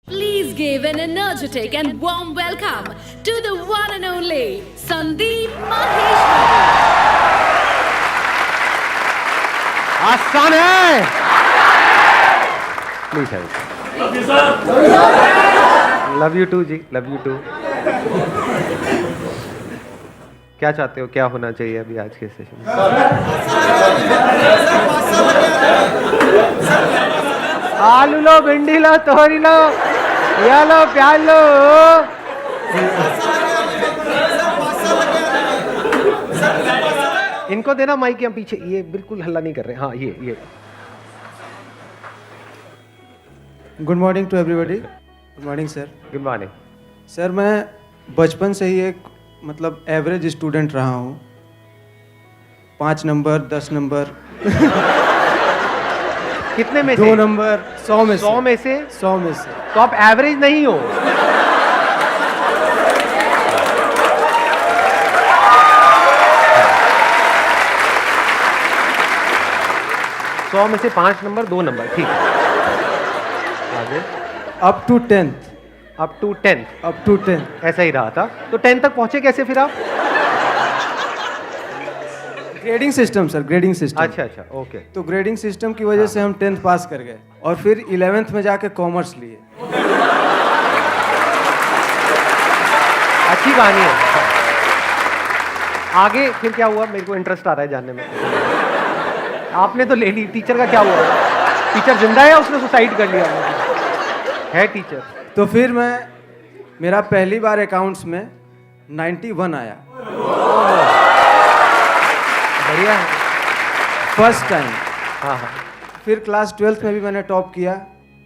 Please give an energetic and warm welcome to the one and only Sandeep Maheshwari. आसान है. Please help. Love you, sir. Love you too ji. Love you too. क्या चाहते हो, क्या होना चाहिए अभी आज के सेशन में? आलू लो, भिंडी लो, तोरी लो, या लो, प्याज लो. इनको देना माइक यहाँ पीछे. ये बिल्कुल हल्ला नहीं कर रहे. हाँ ये. Good morning to everybody. Good morning sir. Good morning. Sir मैं बचपन से ही एक मतलब एवरेज स्टूडेंट रहा हूँ. 5 नंबर, 10 नंबर, कितने में 2 से? नंबर, 100 में से. 100 में से? 100 में से. तो आप एवरेज नहीं हो. सौ में से 5 नंबर, 2 नंबर. ठीक है. आगे. Up to 10th. Up to 10th. Up to 10th. ऐसा ही रहा था. तो 10 तक पहुंचे कैसे फिर आप? Grading system sir, grading system. अच्छा ओके. तो ग्रेडिंग सिस्टम की वजह से हम 10th पास कर गए और फिर 11th में जाके कॉमर्स लिए. अच्छी कहानी है. आगे फिर क्या हुआ? मेरे को इंटरेस्ट आ रहा है जानने में. आपने तो ले ली. टीचर का क्या हुआ? टीचर जिंदा है या उसने सुसाइड कर लिया? है टीचर. तो फिर मेरा पहली बार अकाउंट्स में 91 आया. बढ़िया है. First time. हाँ. फिर क्लास 12th में भी मैंने टॉप किया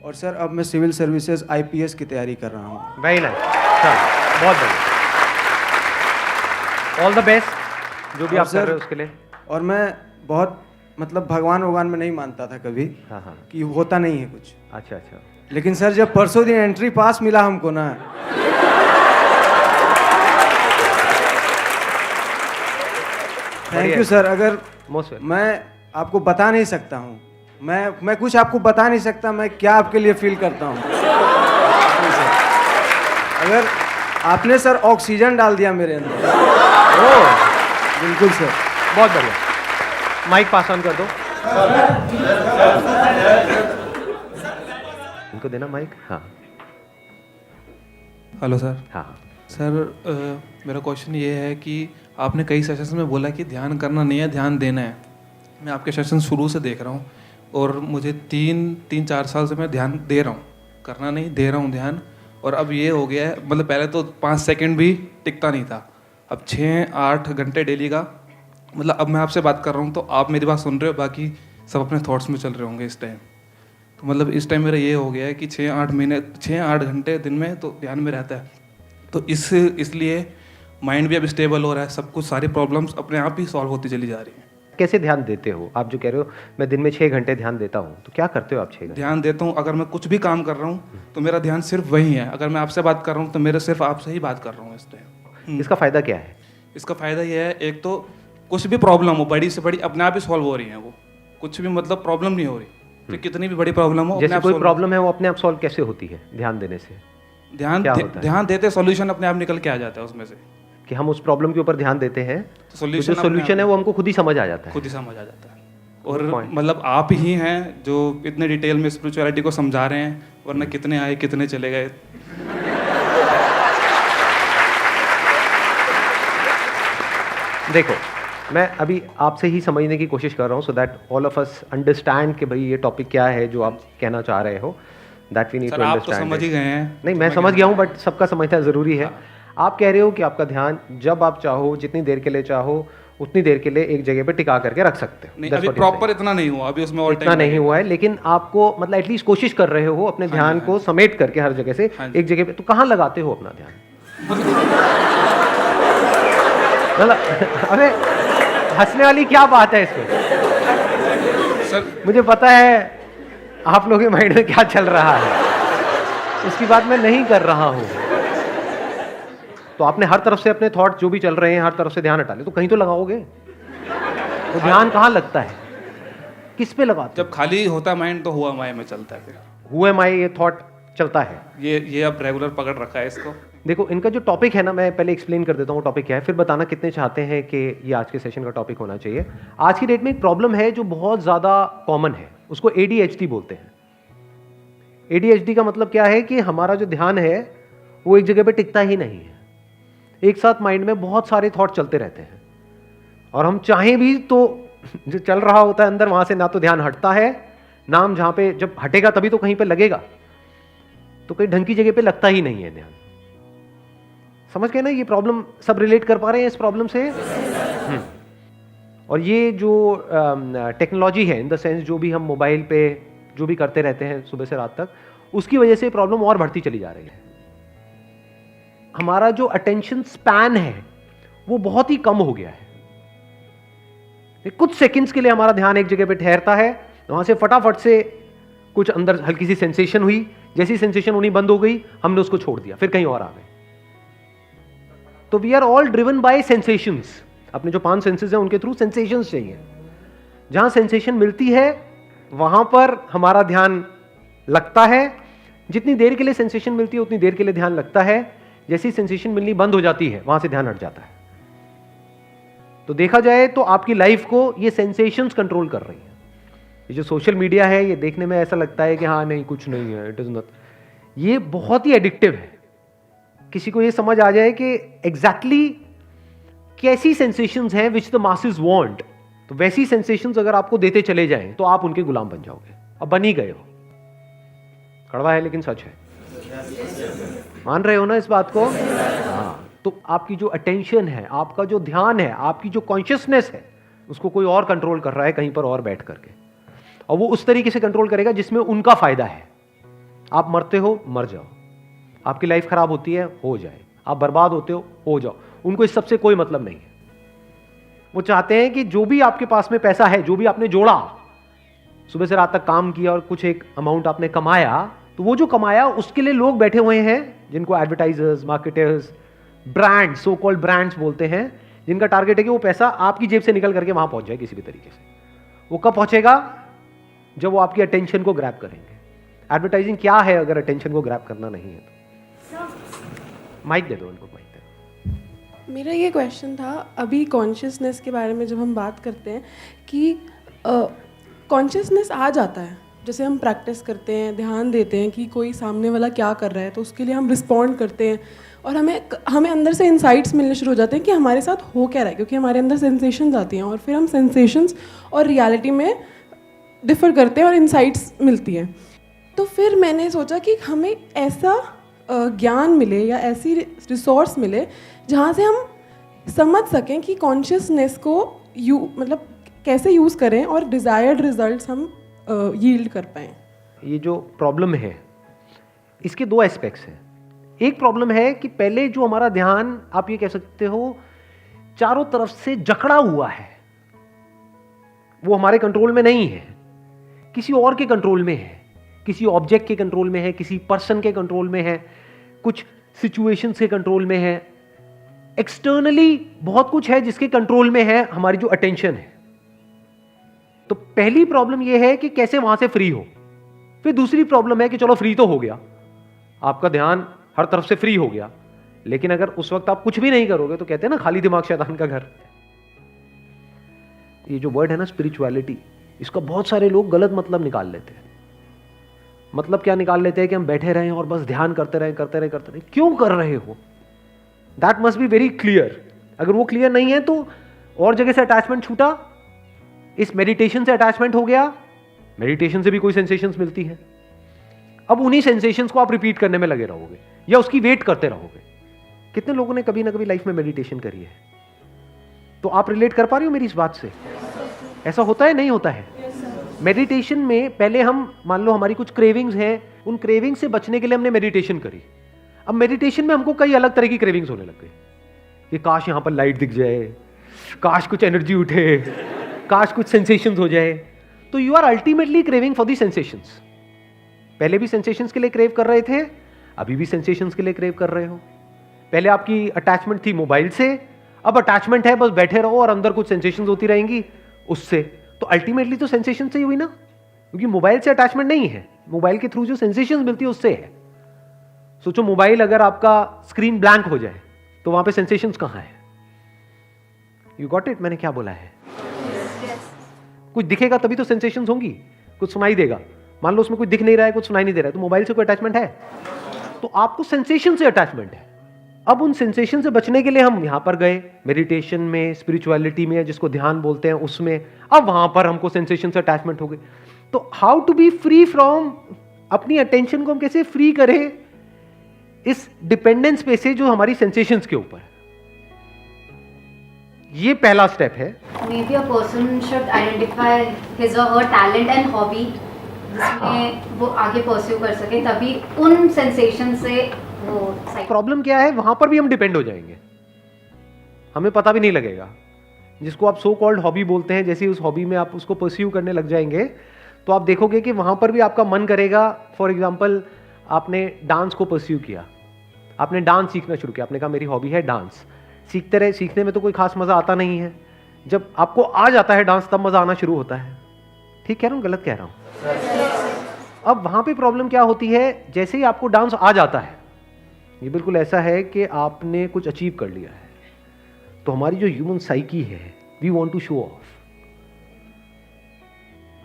और सर अब मैं सिविल सर्विसेज IPS की तैयारी कर रहा हूँ. Very nice. चलो बहुत बढ़िया. ऑल द बेस्ट जो भी आप कर रहे हो उसके लिए. और मैं बहुत मतलब भगवान में नहीं मानता था कभी. हाँ. कि होता नहीं है कुछ. अच्छा. लेकिन सर जब परसों दिन एंट्री पास मिला हमको ना, थैंक यू सर. अगर मोस्ट मैं आपको बता नहीं सकता हूँ, मैं कुछ आपको बता नहीं सकता मैं क्या आपके लिए फील करता हूँ. अगर आपने सर ऑक्सीजन डाल दिया मेरे अंदर. बिल्कुल सर. बहुत बढ़िया. माइक पास ऑन कर दो. इनको देना माइक. हाँ. Hello sir. हाँ. सर मेरा क्वेश्चन ये है कि आपने कई सेशंस में बोला कि ध्यान करना नहीं है, ध्यान देना है. मैं आपके सेशन शुरू से देख रहा हूँ और मुझे 3-4 साल से मैं ध्यान दे रहा हूँ, करना नहीं, दे रहा हूँ ध्यान. और अब ये हो गया है, मतलब पहले तो 5 सेकंड भी टिकता नहीं था, अब 6-8 घंटे डेली का. मतलब अब मैं आपसे बात कर रहा हूँ तो आप मेरी बात सुन रहे हो, बाकी सब अपने थॉट्स में चल रहे होंगे इस टाइम. तो मतलब इस टाइम मेरा ये हो गया है कि 6-8 घंटे दिन में तो ध्यान में रहता है. तो इसलिए माइंड भी अब स्टेबल हो रहा है, सब कुछ, सारी प्रॉब्लम्स अपने आप ही सॉल्व होती चली जा रही हैं. कैसे ध्यान देते हो आप? जो कह रहे हो मैं दिन में 6 घंटे ध्यान देता हूँ, तो क्या करते हो आप 6 घंटे? ध्यान देता हूँ, अगर मैं कुछ भी काम कर रहा हूँ तो मेरा ध्यान सिर्फ वही है. अगर मैं आपसे बात कर रहा हूँ तो मेरे सिर्फ आपसे ही बात कर रहा हूँ इस टाइम. इसका फायदा क्या है? इसका फ़ायदा ये है, एक तो कुछ भी प्रॉब्लम हो, बड़ी से बड़ी, अपने आप ही सॉल्व हो रही है. वो कुछ भी मतलब प्रॉब्लम नहीं हो रही. तो कितनी भी बड़ी प्रॉब्लम हो, जैसे कोई प्रॉब्लम है वो अपने आप सॉल्व कैसे होती है ध्यान देने से? ध्यान देते सॉल्यूशन अपने आप निकल के आ जाता है उसमें से. कि हम उस प्रॉब्लम के ऊपर ध्यान देते हैं तो जो सोल्यूशन है वो हमको खुद ही समझ आ जाता है. खुद ही समझ आ जाता है. और मतलब आप ही हैं जो इतने डिटेल में स्पिरिचुअलिटी को समझा रहे हैं, वरना कितने आए कितने चले गए. देखो मैं अभी आपसे ही समझने की कोशिश कर रहा हूँ, so that all of us understand कि भाई ये टॉपिक क्या है जो आप कहना चाह रहे हो. दैट वी नीड टू आप तो अंडरस्टैंड. समझ ही गए हैं. नहीं, मैं समझ गया हूँ, बट सबका समझना ज़रूरी है. आप कह रहे हो कि आपका ध्यान जब आप चाहो, जितनी देर के लिए चाहो, उतनी देर के लिए एक जगह पे टिका करके रख सकते हो. नहीं, अभी प्रॉपर इतना नहीं हुआ, अभी उसमें इतना नहीं हुआ है, लेकिन आपको मतलब एटलीस्ट कोशिश कर रहे हो अपने ध्यान को समेट करके हर जगह से एक जगह पे. तो कहाँ लगाते हो अपना ध्यान? मतलब अरे हंसने वाली क्या बात है इसमें? सर मुझे पता है आप लोगों के माइंड में क्या चल रहा है, उसकी बात मैं नहीं कर रहा हूँ. तो आपने हर तरफ से अपने थॉट जो भी चल रहे हैं हर तरफ से ध्यान हटा ले, तो कहीं तो लगाओगे. तो ध्यान कहाँ लगता है? किस पे लगाते? जब खाली होता माइंड तो हुआ माया में चलता है. फिर हु एम आई ये थॉट चलता है। ये अब रेगुलर पकड़ रखा है इसको। देखो इनका जो टॉपिक है ना, मैं पहले एक्सप्लेन कर देता हूँ टॉपिक क्या है, फिर बताना कितने चाहते हैं कि ये आज के सेशन का टॉपिक होना चाहिए। आज की डेट में एक प्रॉब्लम है जो बहुत ज़्यादा कॉमन है, उसको ADHD बोलते हैं। ADHD का मतलब क्या है कि हमारा जो ध्यान है वो एक जगह पे टिकता ही नहीं है, एक साथ माइंड में बहुत सारे थॉट चलते रहते हैं, और हम चाहें भी तो जो चल रहा होता है अंदर वहां से ना तो ध्यान हटता है, ना हम जहां पे जब हटेगा तभी तो कहीं पे लगेगा, तो कहीं ढंग की जगह पे लगता ही नहीं है ध्यान। समझ गए ना, ये प्रॉब्लम सब रिलेट कर पा रहे हैं इस प्रॉब्लम से? और ये जो टेक्नोलॉजी है, इन द सेंस जो भी हम मोबाइल पे जो भी करते रहते हैं सुबह से रात तक, उसकी वजह से प्रॉब्लम और बढ़ती चली जा रही है। हमारा जो अटेंशन स्पैन है वो बहुत ही कम हो गया है। कुछ सेकंड्स के लिए हमारा ध्यान एक जगह पे ठहरता है, वहां से फटाफट से कुछ अंदर हल्की सी सेंसेशन हुई, जैसी सेंसेशन होनी बंद हो गई हमने उसको छोड़ दिया, फिर कहीं और आ गए। तो we are all driven by sensations. अपने जो 5 सेंसेस हैं उनके थ्रू सेंसेशंस चाहिए। जहां सेंसेशन मिलती है वहां पर हमारा ध्यान लगता है। जितनी देर के लिए सेंसेशन मिलती है उतनी देर के लिए ध्यान लगता है। जैसी सेंसेशन मिलनी बंद हो जाती है वहां से ध्यान हट जाता है। तो देखा जाए तो आपकी लाइफ को ये सेंसेशंस कंट्रोल कर रही है। ये जो सोशल मीडिया है, ये देखने में ऐसा लगता है कि हाँ नहीं कुछ नहीं है, इट इज नॉट, ये बहुत ही एडिक्टिव है। किसी को ये समझ आ जाए कि एग्जैक्टली कैसी सेंसेशंस हैं विच द मासेस वांट, तो वैसी सेंसेशंस अगर आपको देते चले जाएं तो आप उनके गुलाम बन जाओगे। अब बन ही गए हो। कड़वा है लेकिन सच है। मान रहे हो ना इस बात को? हाँ। तो आपकी जो अटेंशन है, आपका जो ध्यान है, आपकी जो कॉन्शियसनेस है, उसको कोई और कंट्रोल कर रहा है कहीं पर और बैठ करके, और वो उस तरीके से कंट्रोल करेगा जिसमें उनका फायदा है। आप मरते हो, मर जाओ। आपकी लाइफ खराब होती है, हो जाए। आप बर्बाद होते हो जाओ। उनको इस सबसे कोई मतलब नहीं है। वो चाहते हैं कि जो भी आपके पास में पैसा है, जो भी आपने जोड़ा, सुबह से रात तक काम किया और कुछ एक अमाउंट आपने कमाया, तो वो जो कमाया उसके लिए लोग बैठे हुए हैं जिनको advertisers, marketers, brand, so called brands बोलते हैं, जिनका टारगेट है कि वो पैसा आपकी जेब से निकल करके वहां पहुंच जाए किसी भी तरीके से। वो कब पहुंचेगा? जब वो आपकी अटेंशन को ग्रैब करेंगे। एडवर्टाइजिंग क्या है अगर अटेंशन को ग्रैब करना नहीं है तो? माइक दे दो उनको, माइक दे दो। मेरा ये क्वेश्चन था, अभी कॉन्शियसनेस के बारे में जब हम बात करते हैं कि कॉन्शियसनेस आ जाता है, जैसे हम प्रैक्टिस करते हैं, ध्यान देते हैं कि कोई सामने वाला क्या कर रहा है, तो उसके लिए हम रिस्पॉन्ड करते हैं और हमें अंदर से इंसाइट्स मिलने शुरू हो जाते हैं कि हमारे साथ हो क्या रहा है, क्योंकि हमारे अंदर सेंसेशंस आती हैं और फिर हम सेंसेशंस और रियलिटी में डिफ़र करते हैं और इंसाइट्स मिलती हैं। तो फिर मैंने सोचा कि हमें ऐसा ज्ञान मिले या ऐसी रिसोर्स मिले जहाँ से हम समझ सकें कि कॉन्शियसनेस को मतलब कैसे यूज़ करें और डिज़ायर्ड रिजल्ट्स हम यील्ड कर पाएँ। ये जो प्रॉब्लम है इसके 2 एस्पेक्ट्स हैं। एक प्रॉब्लम है कि पहले जो हमारा ध्यान, आप ये कह सकते हो, चारों तरफ से जकड़ा हुआ है, वो हमारे कंट्रोल में नहीं है, किसी और के कंट्रोल में है, किसी ऑब्जेक्ट के कंट्रोल में है, किसी पर्सन के कंट्रोल में है, कुछ सिचुएशंस के कंट्रोल में है, एक्सटर्नली बहुत कुछ है जिसके कंट्रोल में है हमारी जो अटेंशन है। तो पहली प्रॉब्लम यह है कि कैसे वहां से फ्री हो। फिर दूसरी प्रॉब्लम है कि चलो फ्री तो हो गया, आपका ध्यान हर तरफ से फ्री हो गया, लेकिन अगर उस वक्त आप कुछ भी नहीं करोगे तो कहते हैं ना खाली दिमाग शैतान का घर। ये जो वर्ड है ना स्पिरिचुअलिटी, इसका बहुत सारे लोग गलत मतलब निकाल लेते हैं। मतलब क्या निकाल लेते हैं कि हम बैठे रहें और बस ध्यान करते रहें। क्यों कर रहे हो? That must be very clear. अगर वो क्लियर नहीं है तो और जगह से अटैचमेंट छूटा, इस मेडिटेशन से अटैचमेंट हो गया, मेडिटेशन से भी कोई सेंसेशंस मिलती है, अब उन्हीं सेंसेशंस को आप रिपीट करने में लगे रहोगे या उसकी वेट करते रहोगे। कितने लोगों ने कभी ना कभी लाइफ में मेडिटेशन करी है? तो आप रिलेट कर पा रहे हो मेरी इस बात से? ऐसा होता है, नहीं होता है? मेडिटेशन में पहले हम, मान लो हमारी कुछ क्रेविंग्स हैं, उन क्रेविंग्स से बचने के लिए हमने मेडिटेशन करी। अब मेडिटेशन में हमको कई अलग तरह की क्रेविंग्स होने लग गई कि काश यहां पर लाइट दिख जाए, काश कुछ एनर्जी उठे, काश कुछ सेंसेशंस हो जाए। तो you are ultimately craving for the sensations. पहले भी सेंसेशंस के लिए क्रेव कर रहे थे, अभी भी सेंसेशंस के लिए क्रेव कर रहे हो। पहले आपकी अटैचमेंट थी मोबाइल से, अब अटैचमेंट है बस बैठे रहो और अंदर कुछ सेंसेशंस होती रहेंगी उससे। तो अल्टीमेटली तो सेंसेशन से ही हुई ना, क्योंकि मोबाइल से अटैचमेंट नहीं है, मोबाइल के थ्रू जो सेंसेशंस मिलती है उससे है। सोचो मोबाइल अगर आपका स्क्रीन ब्लैंक हो जाए तो वहां पे सेंसेशंस कहां है? You got it? मैंने क्या बोला है? कुछ दिखेगा तभी तो सेंसेशंस होंगी, कुछ सुनाई देगा। मान लो उसमें कुछ दिख नहीं रहा है, कुछ सुनाई नहीं दे रहा है, तो मोबाइल से कोई अटैचमेंट है? तो आपको सेंसेशन से अटैचमेंट है। अब उन सेंसेशन से बचने के लिए हम यहां पर गए, मेडिटेशन में, स्पिरिचुअलिटी में, जिसको ध्यान बोलते हैं उसमें, अब वहां पर हमको सेंसेशन से अटैचमेंट हो गई। तो how to be free from, अपनी अटेंशन को हम कैसे फ्री करें इस डिपेंडेंस पे से जो हमारी सेंसेशंस के ऊपर। ये पहला स्टेप है। Maybe a person should identify his or her talent and hobby जिसमें वो आगे परस्यू कर सके, तभी उन सेंसेशन से वो। प्रॉब्लम क्या है, वहां पर भी हम डिपेंड हो जाएंगे, हमें पता भी नहीं लगेगा। जिसको आप सो कॉल्ड हॉबी बोलते हैं, जैसे उस हॉबी में आप उसको परस्यू करने लग जाएंगे तो आप देखोगे कि वहां पर भी आपका मन करेगा। फॉर एग्जाम्पल, आपने डांस को परस्यू किया, आपने डांस सीखना शुरू किया, आपने कहा मेरी हॉबी है डांस। सीखते रहे, सीखने में तो कोई खास मजा आता नहीं है। जब आपको आ जाता है डांस, तब मजा आना शुरू होता है। ठीक कह रहा हूं, गलत कह रहा हूं? अब वहां पे प्रॉब्लम क्या होती है, जैसे ही आपको डांस आ जाता है, ये बिल्कुल ऐसा है कि आपने कुछ अचीव कर लिया है, तो हमारी जो ह्यूमन साइकी है, we want to show off.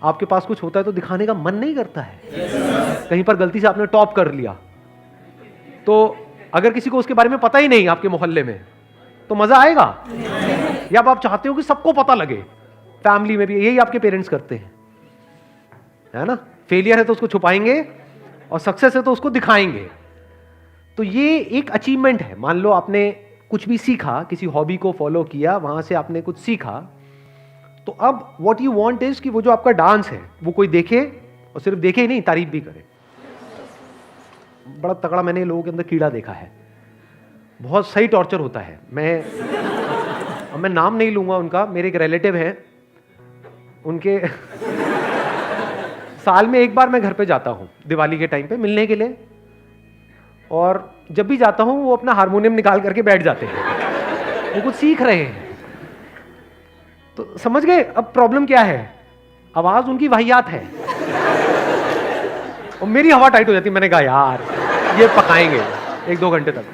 आपके पास कुछ होता है तो दिखाने का मन नहीं करता है। कहीं पर गलती से आपने टॉप कर लिया, तो अगर किसी को उसके बारे में पता ही नहीं आपके मोहल्ले में, तो मजा आएगा? या आप चाहते हो कि सबको पता लगे? फैमिली में भी यही आपके पेरेंट्स करते हैं, है ना? फेलियर है तो उसको छुपाएंगे और सक्सेस है तो उसको दिखाएंगे। तो ये एक अचीवमेंट है। मान लो आपने कुछ भी सीखा, किसी हॉबी को फॉलो किया, वहां से आपने कुछ सीखा, तो अब व्हाट यू वांट इज कि वो जो आपका डांस है वो कोई देखे, और सिर्फ देखे ही नहीं, तारीफ भी करे। बड़ा तगड़ा मैंने लोगों के अंदर कीड़ा देखा है, बहुत सही टॉर्चर होता है। मैं नाम नहीं लूंगा उनका, मेरे एक रिलेटिव हैं, उनके साल में एक बार मैं घर पे जाता हूं दिवाली के टाइम पे मिलने के लिए, और जब भी जाता हूं वो अपना हारमोनियम निकाल करके बैठ जाते हैं, वो कुछ सीख रहे हैं। तो समझ गए अब प्रॉब्लम क्या है? आवाज उनकी वाहियात है और मेरी हवा टाइट हो जाती है। मैंने कहा यार ये पकाएंगे 1-2 घंटे तक।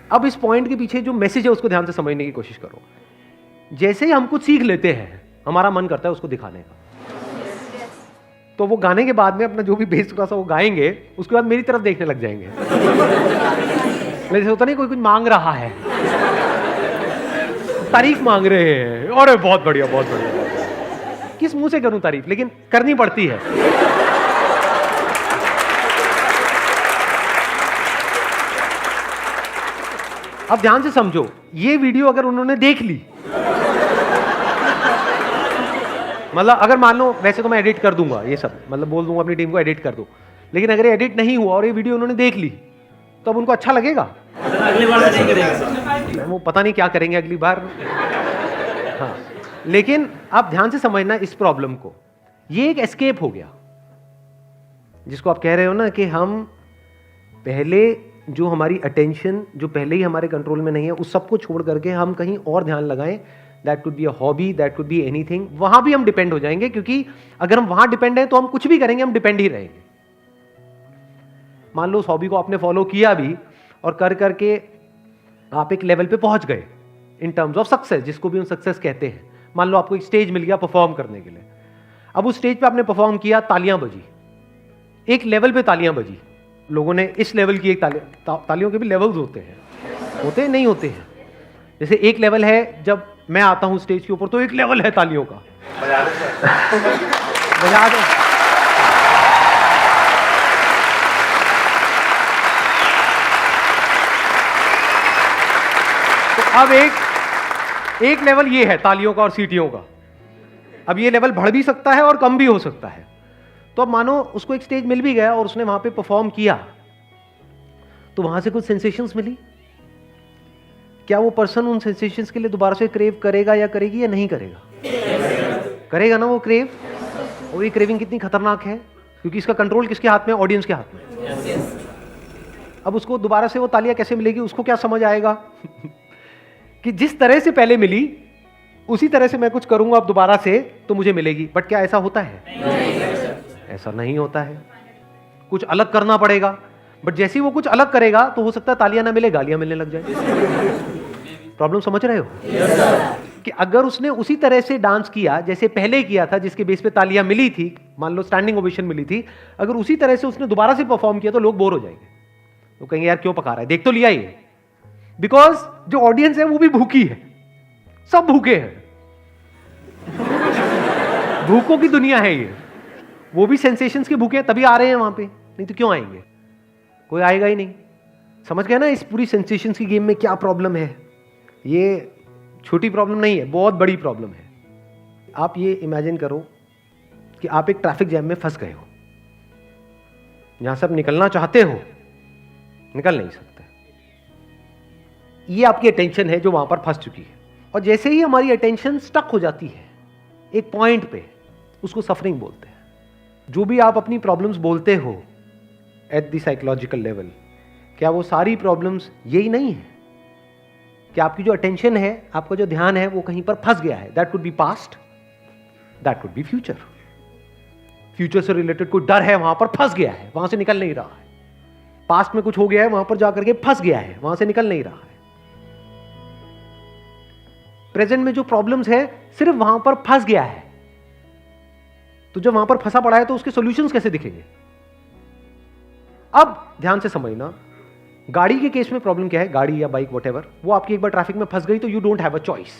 अब इस पॉइंट के पीछे जो मैसेज है उसको ध्यान से समझने की कोशिश करो। जैसे ही हम कुछ सीख लेते हैं, हमारा मन करता है उसको दिखाने का, तो वो गाने के बाद में अपना जो भी बेस थोड़ा सा वो गाएंगे, उसके बाद मेरी तरफ देखने लग जाएंगे। जैसे होता नहीं, कोई कुछ मांग रहा है, तारीफ मांग रहे हैं, अरे बहुत बढ़िया बहुत बढ़िया। किस मुंह से करूं तारीफ, लेकिन करनी पड़ती है। अब ध्यान से समझो, ये वीडियो अगर उन्होंने देख ली, मतलब अगर मान लो, वैसे तो मैं एडिट कर दूंगा ये सब, मतलब बोल दूंगा अपनी टीम को एडिट कर दो, लेकिन अगर ये एडिट नहीं हुआ और ये वीडियो उन्होंने देख ली, तो अब उनको अच्छा लगेगा? अगली बार नहीं करेगा, वो पता नहीं क्या करेंगे अगली बार। हाँ, लेकिन आप ध्यान से समझना इस प्रॉब्लम को। ये एक एस्केप हो गया, जिसको आप कह रहे हो ना कि हम पहले जो हमारी अटेंशन जो पहले ही हमारे कंट्रोल में नहीं है, उस सब को छोड़ करके हम कहीं और ध्यान लगाएं। That could be a hobby, that could be anything. वहां भी हम डिपेंड हो जाएंगे, क्योंकि अगर हम वहां डिपेंड हैं तो हम कुछ भी करेंगे, हम डिपेंड ही रहेंगे। मान लो उस हॉबी को आपने फॉलो किया भी, और कर करके आप एक लेवल पे पहुंच गए इन टर्म्स ऑफ सक्सेस, जिसको भी हम सक्सेस कहते हैं। मान लो आपको एक स्टेज मिल गया परफॉर्म करने के लिए। अब उस स्टेज पे आपने परफॉर्म किया, तालियां बजी, एक लेवल पे तालियां बजी, लोगों ने इस लेवल की एक तालियों के भी लेवल्स होते हैं नहीं होते हैं। जैसे एक लेवल है, जब मैं आता हूं स्टेज के ऊपर तो एक लेवल है तालियों का, बजा दो। तो अब एक लेवल ये है तालियों का और सीटियों का। अब ये लेवल बढ़ भी सकता है और कम भी हो सकता है। तो अब मानो उसको एक स्टेज मिल भी गया और उसने वहां पे परफॉर्म किया, तो वहां से कुछ सेंसेशंस मिली। क्या वो पर्सन उन सेंसेशंस के लिए दोबारा से क्रेव करेगा या करेगी या नहीं करेगा? करेगा ना वो क्रेव। और ये क्रेविंग कितनी खतरनाक है, क्योंकि इसका कंट्रोल किसके हाथ में? ऑडियंस के हाथ में। अब उसको दोबारा से वो तालियां कैसे मिलेगी? उसको क्या समझ आएगा कि जिस तरह से पहले मिली उसी तरह से मैं कुछ करूंगा अब दोबारा से तो मुझे मिलेगी। बट क्या ऐसा होता है? ऐसा नहीं होता है, कुछ अलग करना पड़ेगा। बट जैसे ही वो कुछ अलग करेगा तो हो सकता है तालियां ना मिले, गालियां मिलने लग जाए। प्रॉब्लम समझ रहे हो? कि अगर उसने उसी तरह से डांस किया जैसे पहले किया था, जिसके बेस पे तालियां मिली थी, मान लो स्टैंडिंग ओवेशन मिली थी, अगर उसी तरह से उसने दोबारा से परफॉर्म किया तो लोग बोर हो जाएंगे, तो कहेंगे यार क्यों पका रहा है, देख तो लिया ये। बिकॉज जो ऑडियंस है वो भी भूखी है, सब भूखे हैं, भूखों की दुनिया है ये, वो भी सेंसेशंस के भूखे हैं, तभी आ रहे हैं वहां पे, नहीं तो क्यों आएंगे, कोई आएगा ही नहीं। समझ गए ना इस पूरी सेंसेशंस की गेम में क्या प्रॉब्लम है? ये छोटी प्रॉब्लम नहीं है, बहुत बड़ी प्रॉब्लम है। आप ये इमेजिन करो कि आप एक ट्रैफिक जैम में फंस गए हो, जहां से आप निकलना चाहते हो, निकल नहीं सकते। ये आपकी अटेंशन है जो वहां पर फंस चुकी है, और जैसे ही हमारी अटेंशन स्टक हो जाती है एक पॉइंट पे, उसको सफरिंग बोलते हैं। जो भी आप अपनी प्रॉब्लम्स बोलते हो एट द साइकोलॉजिकल लेवल, क्या वो सारी प्रॉब्लम्स यही नहीं है कि आपकी जो अटेंशन है, आपका जो ध्यान है, वो कहीं पर फंस गया है? That could be past, that could be future. Future से रिलेटेड कोई डर है, वहां पर फंस गया है, वहां से निकल नहीं रहा है। पास्ट में कुछ हो गया है, वहां पर जाकर के फंस गया है, वहां से निकल नहीं रहा है। प्रेजेंट में जो प्रॉब्लम्स है, सिर्फ वहां पर फंस गया है। तो जब वहां पर फंसा पड़ा है तो उसके सॉल्यूशंस कैसे दिखेंगे? अब ध्यान से समझना, गाड़ी के केस में प्रॉब्लम क्या है, गाड़ी या बाइक वॉटेवर, वो आपकी एक बार ट्रैफिक में फंस गई तो you don't have a choice,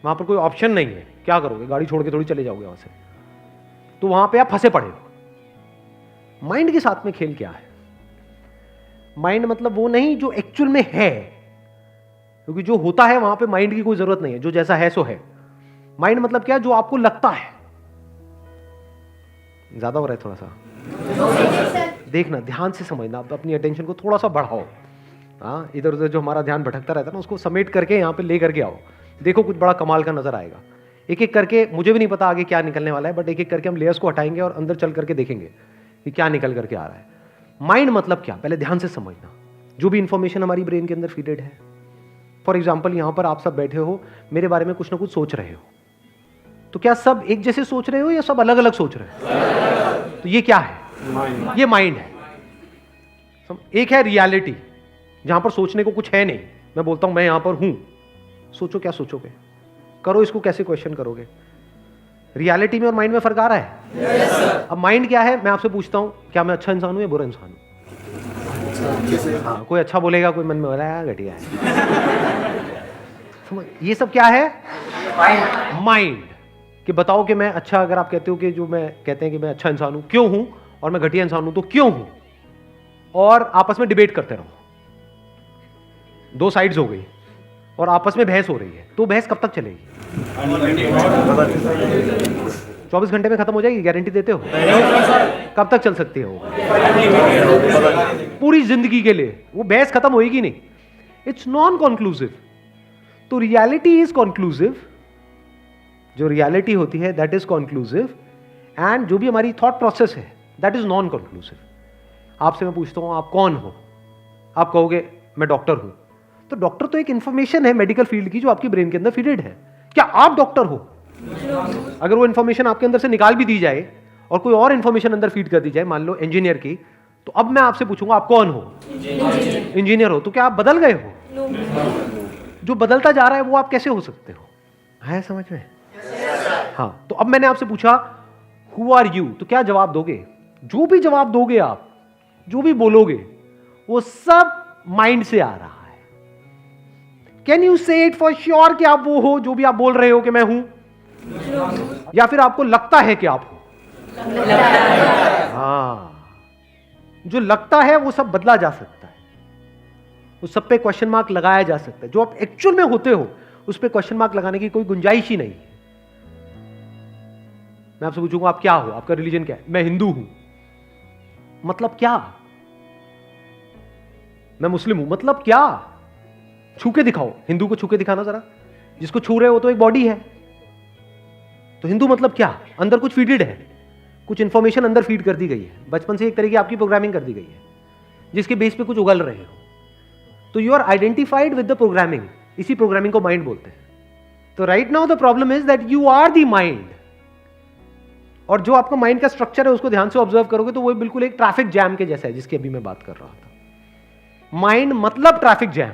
वहां पर कोई ऑप्शन नहीं है। क्या करोगे? गाड़ी छोड़ के थोड़ी चले जाओगे वहां से, तो वहां पे आप फंसे पड़े हो। माइंड के साथ में खेल क्या है? माइंड मतलब वो नहीं जो एक्चुअल में है, क्योंकि जो होता है वहां पे माइंड की कोई जरूरत नहीं है, जो जैसा है सो है। माइंड मतलब क्या है? जो आपको लगता है। ज्यादा हो रहा है थोड़ा सा, देखना, ध्यान से समझना, अपनी अटेंशन को थोड़ा सा बढ़ाओ। हाँ, इधर उधर जो हमारा ध्यान भटकता रहता है ना, उसको समेट करके यहाँ पे ले करके आओ। देखो कुछ बड़ा कमाल का नजर आएगा। एक एक करके, मुझे भी नहीं पता आगे क्या निकलने वाला है, बट एक एक करके हम लेयर्स को हटाएंगे और अंदर चल करके देखेंगे कि क्या निकल करके आ रहा है। माइंड मतलब क्या, पहले ध्यान से समझना। जो भी इंफॉर्मेशन हमारी ब्रेन के अंदर फीडेड है, फॉर एग्जाम्पल यहाँ पर आप सब बैठे हो, मेरे बारे में कुछ ना कुछ सोच रहे हो, तो क्या सब एक जैसे सोच रहे हो या सब अलग अलग सोच रहे हो? तो ये क्या है? ये माइंड है। एक है रियलिटी, जहां पर सोचने को कुछ है नहीं। मैं बोलता हूं मैं यहां पर हूं, सोचो क्या सोचोगे, करो इसको, कैसे क्वेश्चन करोगे? रियलिटी में और माइंड में फर्क आ रहा है? yes, अब माइंड क्या है? मैं आपसे पूछता हूं, क्या मैं अच्छा इंसान हूं या बुरा इंसान हूं? हाँ, कोई अच्छा बोलेगा, कोई मन में बोला यार घटिया है। ये सब क्या है? माइंड। कि बताओ कि मैं अच्छा, अगर आप कहते हो कि जो मैं कहते हैं कि मैं अच्छा इंसान हूं, क्यों हूं, और मैं घटिया इंसान हूं तो क्यों हूं, और आपस में डिबेट करते रहो। दो साइड्स हो गई और आपस में बहस हो रही है, तो बहस कब तक चलेगी? 24 घंटे में खत्म हो जाएगी, गारंटी देते हो? कब तक चल सकती है वो? पूरी जिंदगी के लिए वो बहस खत्म होएगी नहीं। It's non conclusive. तो रियलिटी इज कंक्लूसिव। जो रियलिटी होती है दैट इज कंक्लूसिव, एंड जो भी हमारी थॉट प्रोसेस है दैट इज नॉन कंक्लूसिव। आपसे मैं पूछता हूं आप कौन हो, आप कहोगे मैं डॉक्टर हूं, तो डॉक्टर तो एक इंफॉर्मेशन है मेडिकल फील्ड की जो आपकी ब्रेन के अंदर फीडेड है। क्या आप डॉक्टर हो? अगर वो इंफॉर्मेशन आपके अंदर से निकाल भी दी जाए और कोई और इंफॉर्मेशन अंदर फीड कर दी जाए, मान लो इंजीनियर की, तो अब मैं आपसे पूछूंगा आप कौन हो? इंजीनियर हो। तो क्या आप बदल गए हो? जो बदलता जा रहा है वो आप कैसे हो सकते हो? है समझ में? हाँ, तो अब मैंने आपसे पूछा हु आर यू, तो क्या जवाब दोगे? जो भी जवाब दोगे आप, जो भी बोलोगे, वो सब माइंड से आ रहा है। कैन यू से इट फॉर श्योर कि आप वो हो जो भी आप बोल रहे हो कि मैं हूं? या फिर आपको लगता है कि आप हो? हाँ, जो लगता है वो सब बदला जा सकता है, उस सब पे क्वेश्चन मार्क लगाया जा सकता है। जो आप एक्चुअल में होते हो उस पे क्वेश्चन मार्क लगाने की कोई गुंजाइश ही नहीं है। मैं आपसे पूछूंगा आप क्या हो, आपका रिलीजन क्या है? मैं हिंदू हूं। मतलब क्या? मैं मुस्लिम हूं। मतलब क्या? छू के दिखाओ, हिंदू को छू के दिखाना जरा। जिसको छू रहे हो तो एक बॉडी है। तो हिंदू मतलब क्या? अंदर कुछ फीडेड है, कुछ इंफॉर्मेशन अंदर फीड कर दी गई है, बचपन से एक तरह की आपकी प्रोग्रामिंग कर दी गई है, जिसके बेस पे कुछ उगल रहे हो। तो you are identified with the programming. इसी प्रोग्रामिंग को माइंड बोलते हैं। तो right now the problem is that you are the mind, और जो आपका माइंड का स्ट्रक्चर है उसको ध्यान से ऑब्जर्व करोगे तो वो बिल्कुल एक ट्रैफिक जैम के जैसा है, जिसकी अभी मैं बात कर रहा था। माइंड मतलब ट्रैफिक जैम।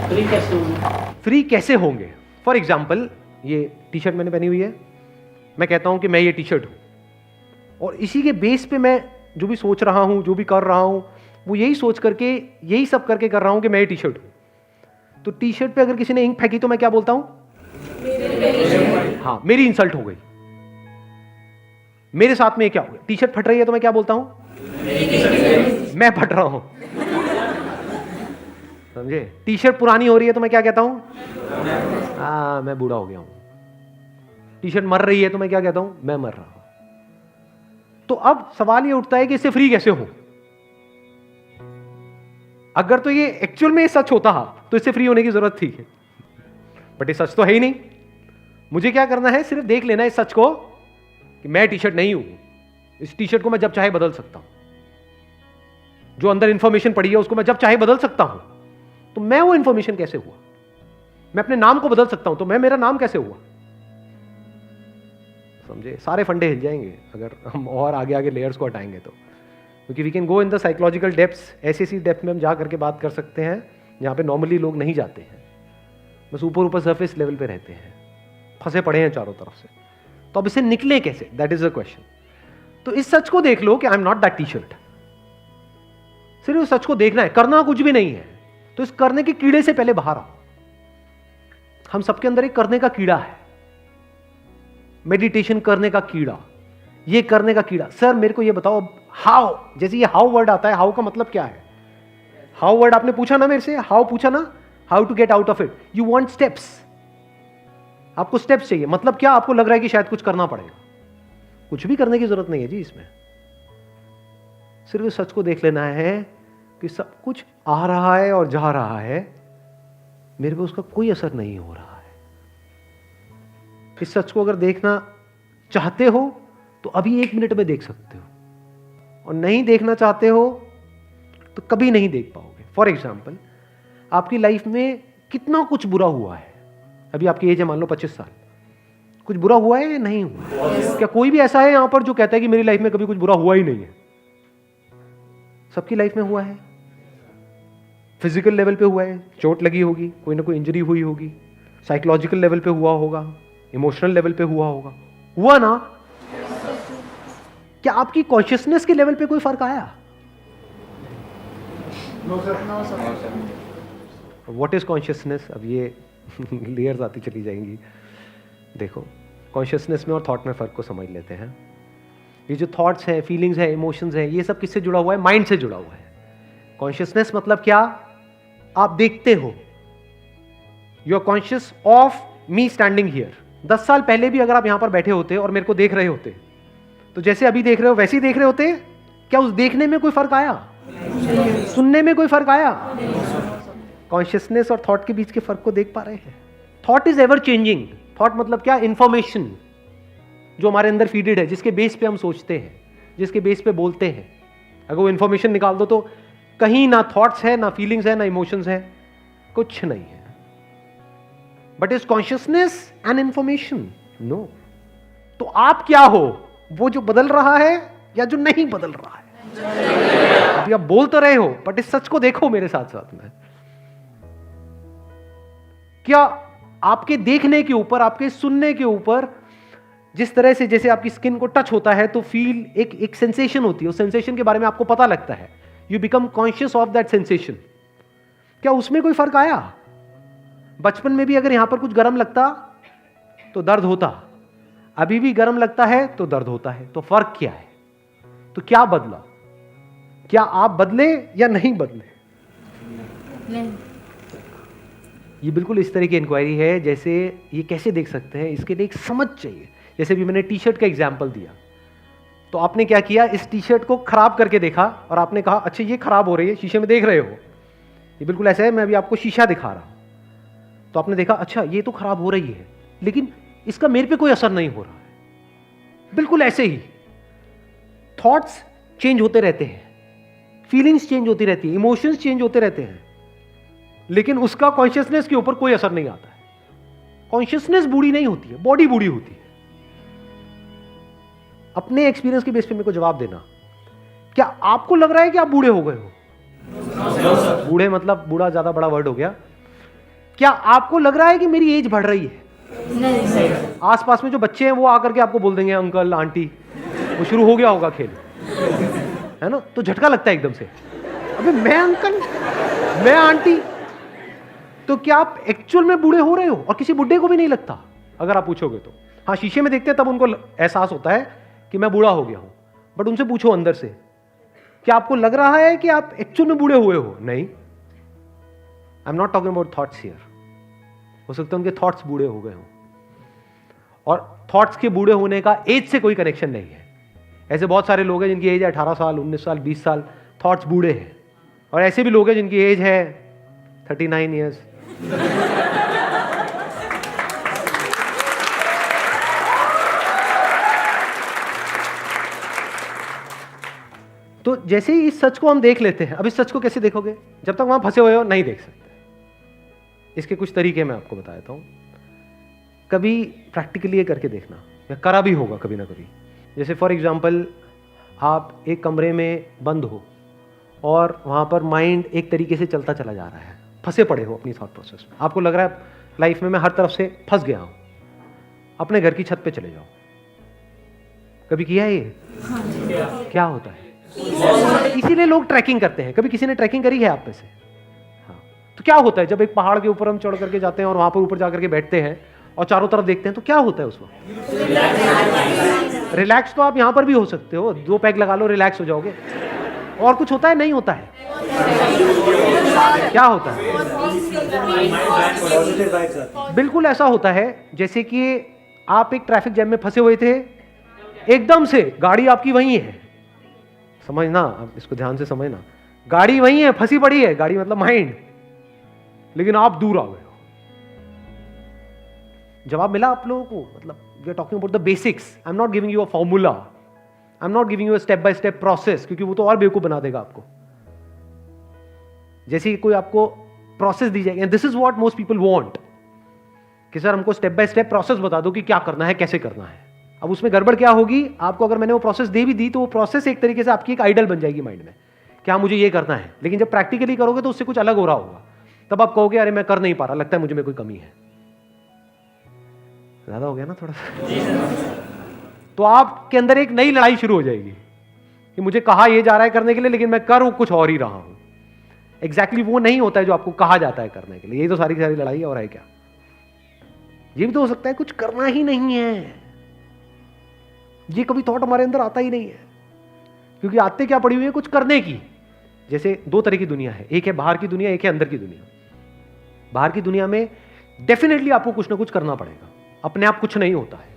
फ्री कैसे होंगे? फ्री कैसे होंगे? फॉर एग्जाम्पल, ये टी शर्ट मैंने पहनी हुई है, मैं कहता हूं कि मैं ये टी शर्ट हूं, और इसी के बेस पे मैं जो भी सोच रहा हूं, जो भी कर रहा हूं, वो यही सोच करके, यही सब करके कर रहा हूं कि मैं ये टी शर्ट हूं। तो टी शर्ट पे अगर किसी ने इंक फेंकी तो मैं क्या बोलता हूं? हाँ, मेरी इंसल्ट हो गई। मेरे साथ में क्या हो गया? टी शर्ट फट रही है तो मैं क्या बोलता हूं? मैं फट रहा हूं। समझे? टी शर्ट पुरानी हो रही है तो मैं क्या कहता हूं? हाँ, मैं बूढ़ा हो गया हूं। टी शर्ट मर रही है तो मैं क्या कहता हूं? मैं मर रहा हूं। तो अब सवाल ये उठता है कि इससे फ्री कैसे हो? अगर तो ये एक्चुअल में सच होता तो इससे फ्री होने की जरूरत थी, बट ये सच तो है ही नहीं। मुझे क्या करना है? सिर्फ देख लेना है इस सच को कि मैं टी शर्ट नहीं हूं। इस टी शर्ट को मैं जब चाहे बदल सकता हूं, जो अंदर इंफॉर्मेशन पड़ी है उसको मैं जब चाहे बदल सकता हूं। तो मैं वो इंफॉर्मेशन कैसे हुआ? मैं अपने नाम को बदल सकता हूं, तो मैं मेरा नाम कैसे हुआ? समझे? सारे फंडे हिल जाएंगे अगर हम और आगे आगे लेयर्स को हटाएंगे तो, क्योंकि we can go in the psychological depths. ऐसी डेप्थ में हम जा करके बात कर सकते हैं जहां पे नॉर्मली लोग नहीं जाते हैं, बस ऊपर ऊपर सरफेस लेवल पे रहते हैं, फंसे पड़े हैं चारों तरफ से। तो अब इससे निकले कैसे? That is the question. तो इस सच को देख लो कि आई am not that T shirt. सिर्फ उस सच को देखना है, करना कुछ भी नहीं है। तो इस करने के कीड़े से पहले बाहर आओ। हम सबके अंदर एक करने का कीड़ा है, मेडिटेशन करने का कीड़ा, ये करने का कीड़ा। सर मेरे को ये बताओ हाउ, जैसे ये हाउ वर्ड आता है, हाउ का मतलब क्या है? हाउ वर्ड आपने पूछा ना मेरे से, हाउ पूछा ना, how to get out of it. You want steps, आपको स्टेप्स चाहिए। मतलब क्या? आपको लग रहा है कि शायद कुछ करना पड़ेगा। कुछ भी करने की जरूरत नहीं है जी इसमें। सिर्फ इस सच को देख लेना है कि सब कुछ आ रहा है और जा रहा है, मेरे पे उसका कोई असर नहीं हो रहा है। इस सच को अगर देखना चाहते हो तो अभी 1 मिनट में देख सकते हो, और नहीं देखना चाहते हो तो कभी नहीं देख पाओगे। फॉर एग्जाम्पल, आपकी लाइफ में कितना कुछ बुरा हुआ है। अभी आपकी एज है मान लो 25 साल, कुछ बुरा हुआ है या नहीं हुआ? क्या कोई भी ऐसा है यहां पर जो कहता है कि मेरी लाइफ में कभी कुछ बुरा हुआ ही नहीं है? सबकी लाइफ में हुआ है। फिजिकल लेवल पे हुआ है, चोट लगी होगी, कोई ना कोई इंजरी हुई होगी, साइकोलॉजिकल लेवल पे हुआ होगा, इमोशनल लेवल पे हुआ होगा। हुआ ना? क्या आपकी कॉन्शियसनेस के लेवल पे कोई फर्क आया? What is consciousness? अब ये लेयर्स आती चली जाएंगी। देखो, कॉन्शियसनेस में और थॉट में फर्क को समझ लेते हैं। ये जो थॉट्स हैं, फीलिंग्स हैं, इमोशंस हैं, ये सब किससे जुड़ा हुआ है? माइंड से जुड़ा हुआ है। कॉन्शियसनेस मतलब क्या? आप देखते हो, you are conscious of me standing here. 10 साल पहले भी अगर आप यहां पर बैठे होते और मेरे को देख रहे होते, तो जैसे अभी देख रहे हो वैसे ही देख रहे होते। क्या उस देखने में कोई फर्क आया? सुनने में कोई फर्क आया? कॉन्शियसनेस और थॉट के बीच के फर्क को देख पा रहे हैं? Thought is ever changing. Thought मतलब क्या? इंफॉर्मेशन जो हमारे अंदर फीडेड है, जिसके बेस पे हम सोचते हैं, जिसके बेस पे बोलते हैं। अगर वो इंफॉर्मेशन निकाल दो तो कहीं ना थॉट्स है, ना फीलिंग्स है, ना इमोशंस है, कुछ नहीं है। But is consciousness an information? No. तो आप क्या हो? वो जो बदल रहा है या जो नहीं बदल रहा है? अभी आप बोल तो रहे हो, बट इस सच को देखो मेरे साथ साथ में। क्या आपके देखने के ऊपर, आपके सुनने के ऊपर, जिस तरह से जैसे आपकी स्किन को टच होता है तो फील एक सेंसेशन होती है, उस सेंसेशन के बारे में आपको पता लगता है, you become conscious of that sensation. क्या उसमें कोई फर्क आया? बचपन में भी अगर यहां पर कुछ गर्म लगता तो दर्द होता, अभी भी गर्म लगता है तो दर्द होता है। तो फर्क क्या है? तो क्या बदला? क्या आप बदले या नहीं बदले? नहीं। ये बिल्कुल इस तरह की इंक्वायरी है जैसे ये कैसे देख सकते हैं, इसके लिए एक समझ चाहिए। जैसे भी मैंने टी शर्ट का एग्जाम्पल दिया, तो आपने क्या किया? इस टी शर्ट को खराब करके देखा और आपने कहा अच्छा ये खराब हो रही है, शीशे में देख रहे हो। ये बिल्कुल ऐसा है, मैं अभी आपको शीशा दिखा रहा हूं, तो आपने देखा अच्छा ये तो खराब हो रही है, लेकिन इसका मेरे पे कोई असर नहीं हो रहा है। बिल्कुल ऐसे ही थॉट्स चेंज होते रहते हैं, फीलिंग्स चेंज होती रहती है, इमोशंस चेंज होते रहते हैं, लेकिन उसका कॉन्शियसनेस के ऊपर कोई असर नहीं आता है। कॉन्शियसनेस बूढ़ी नहीं होती है, बॉडी बूढ़ी होती है। अपने एक्सपीरियंस के बेस पे मेरे को जवाब देना। क्या आपको लग रहा है कि आप बूढ़े हो गए हो? बूढ़े मतलब बूढ़ा ज्यादा बड़ा वर्ड हो गया। क्या आपको लग रहा है कि मेरी एज बढ़ रही है? नहीं। आसपास में जो बच्चे हैं वो आकर के आपको बोल देंगे अंकल आंटी, वो शुरू हो गया होगा खेल, है ना? तो झटका लगता है एकदम से, अबे मैं अंकल, मैं आंटी। तो क्या आप एक्चुअल में बूढ़े हो रहे हो? और किसी बुढ़े को भी नहीं लगता अगर आप पूछोगे तो। हाँ, शीशे में देखते हैं तब उनको एहसास होता है कि मैं बूढ़ा हो गया हूं, बट उनसे पूछो अंदर से, क्या आपको लग रहा है कि आप एक्चुअल में बूढ़े हुए हो? नहीं। आई am not talking about thoughts here. हो सकता है उनके थॉट्स बूढ़े हो गए हों, और थॉट्स के बूढ़े होने का एज से कोई कनेक्शन नहीं है। ऐसे बहुत सारे लोग हैं जिनकी एज है 18 साल, 19 साल, 20 साल, थॉट्स बूढ़े हैं। और ऐसे भी लोग हैं जिनकी एज है 39 ईयर्स। तो जैसे ही इस सच को हम देख लेते हैं, अब इस सच को कैसे देखोगे? जब तक वहां फंसे हुए हो नहीं देख सकते। इसके कुछ तरीके मैं आपको बताता हूं। कभी प्रैक्टिकली ये करके देखना, या करा भी होगा कभी ना कभी। जैसे फॉर एग्जांपल, आप एक कमरे में बंद हो और वहां पर माइंड एक तरीके से चलता चला जा रहा है, फंसे पड़े हो अपनी थॉट प्रोसेस में। आपको लग रहा है लाइफ में मैं हर तरफ से फंस गया हूं। अपने घर की छत पे चले जाओ। कभी किया है ये? क्या होता है? इसीलिए लोग ट्रैकिंग करते हैं। कभी किसी ने ट्रैकिंग करी है आप में से? हाँ। तो क्या होता है जब एक पहाड़ के ऊपर हम चढ़ करके जाते हैं और वहां पर ऊपर जाकर के बैठते हैं और चारों तरफ देखते हैं, तो क्या होता है उस वक्त? रिलैक्स तो आप यहां पर भी हो सकते हो, 2 पैग लगा लो, रिलैक्स हो जाओगे। और कुछ होता है? नहीं होता है। क्या होता है? बिल्कुल ऐसा होता है जैसे कि आप एक ट्रैफिक जैम में फंसे हुए थे, एकदम से गाड़ी आपकी वहीं है। समझना, आप इसको ध्यान से समझना। गाड़ी वहीं है, फंसी पड़ी है, गाड़ी मतलब माइंड, लेकिन आप दूर आ गए हो। जवाब मिला आप लोगों को? मतलब we are talking about the basics. I am not giving you a formula, I am not giving you a step by step process, क्योंकि वो तो और बेवकूफ बना देगा आपको। जैसे कोई आपको प्रोसेस दी जाएगी, this is what most people want, कि सर हमको स्टेप बाय स्टेप प्रोसेस बता दो कि क्या करना है, कैसे करना है। अब उसमें गड़बड़ क्या होगी? आपको अगर मैंने वो प्रोसेस दे भी दी तो वो प्रोसेस एक तरीके से आपकी एक आइडल बन जाएगी माइंड में, क्या मुझे ये करना है। लेकिन जब प्रैक्टिकली करोगे तो उससे कुछ अलग हो रहा होगा। तब आप कहोगे अरे मैं कर नहीं पा रहा, लगता है मुझे में कोई कमी है। ज्यादा हो गया ना थोड़ा सा? तो आपके अंदर एक नई लड़ाई शुरू हो जाएगी कि मुझे कहा यह जा रहा है करने के लिए, लेकिन मैं कर कुछ और ही रहा हूं। एग्जैक्टली वो नहीं होता है जो आपको कहा जाता है करने के लिए। ये तो सारी की सारी लड़ाई है। और है क्या? ये भी तो हो सकता है कुछ करना ही नहीं है। ये कभी थॉट हमारे अंदर आता ही नहीं है, क्योंकि आते क्या पड़ी हुई है कुछ करने की। जैसे 2 तरह की दुनिया है, एक है बाहर की दुनिया, एक है अंदर की दुनिया। बाहर की दुनिया में डेफिनेटली आपको कुछ ना कुछ करना पड़ेगा, अपने आप कुछ नहीं होता है।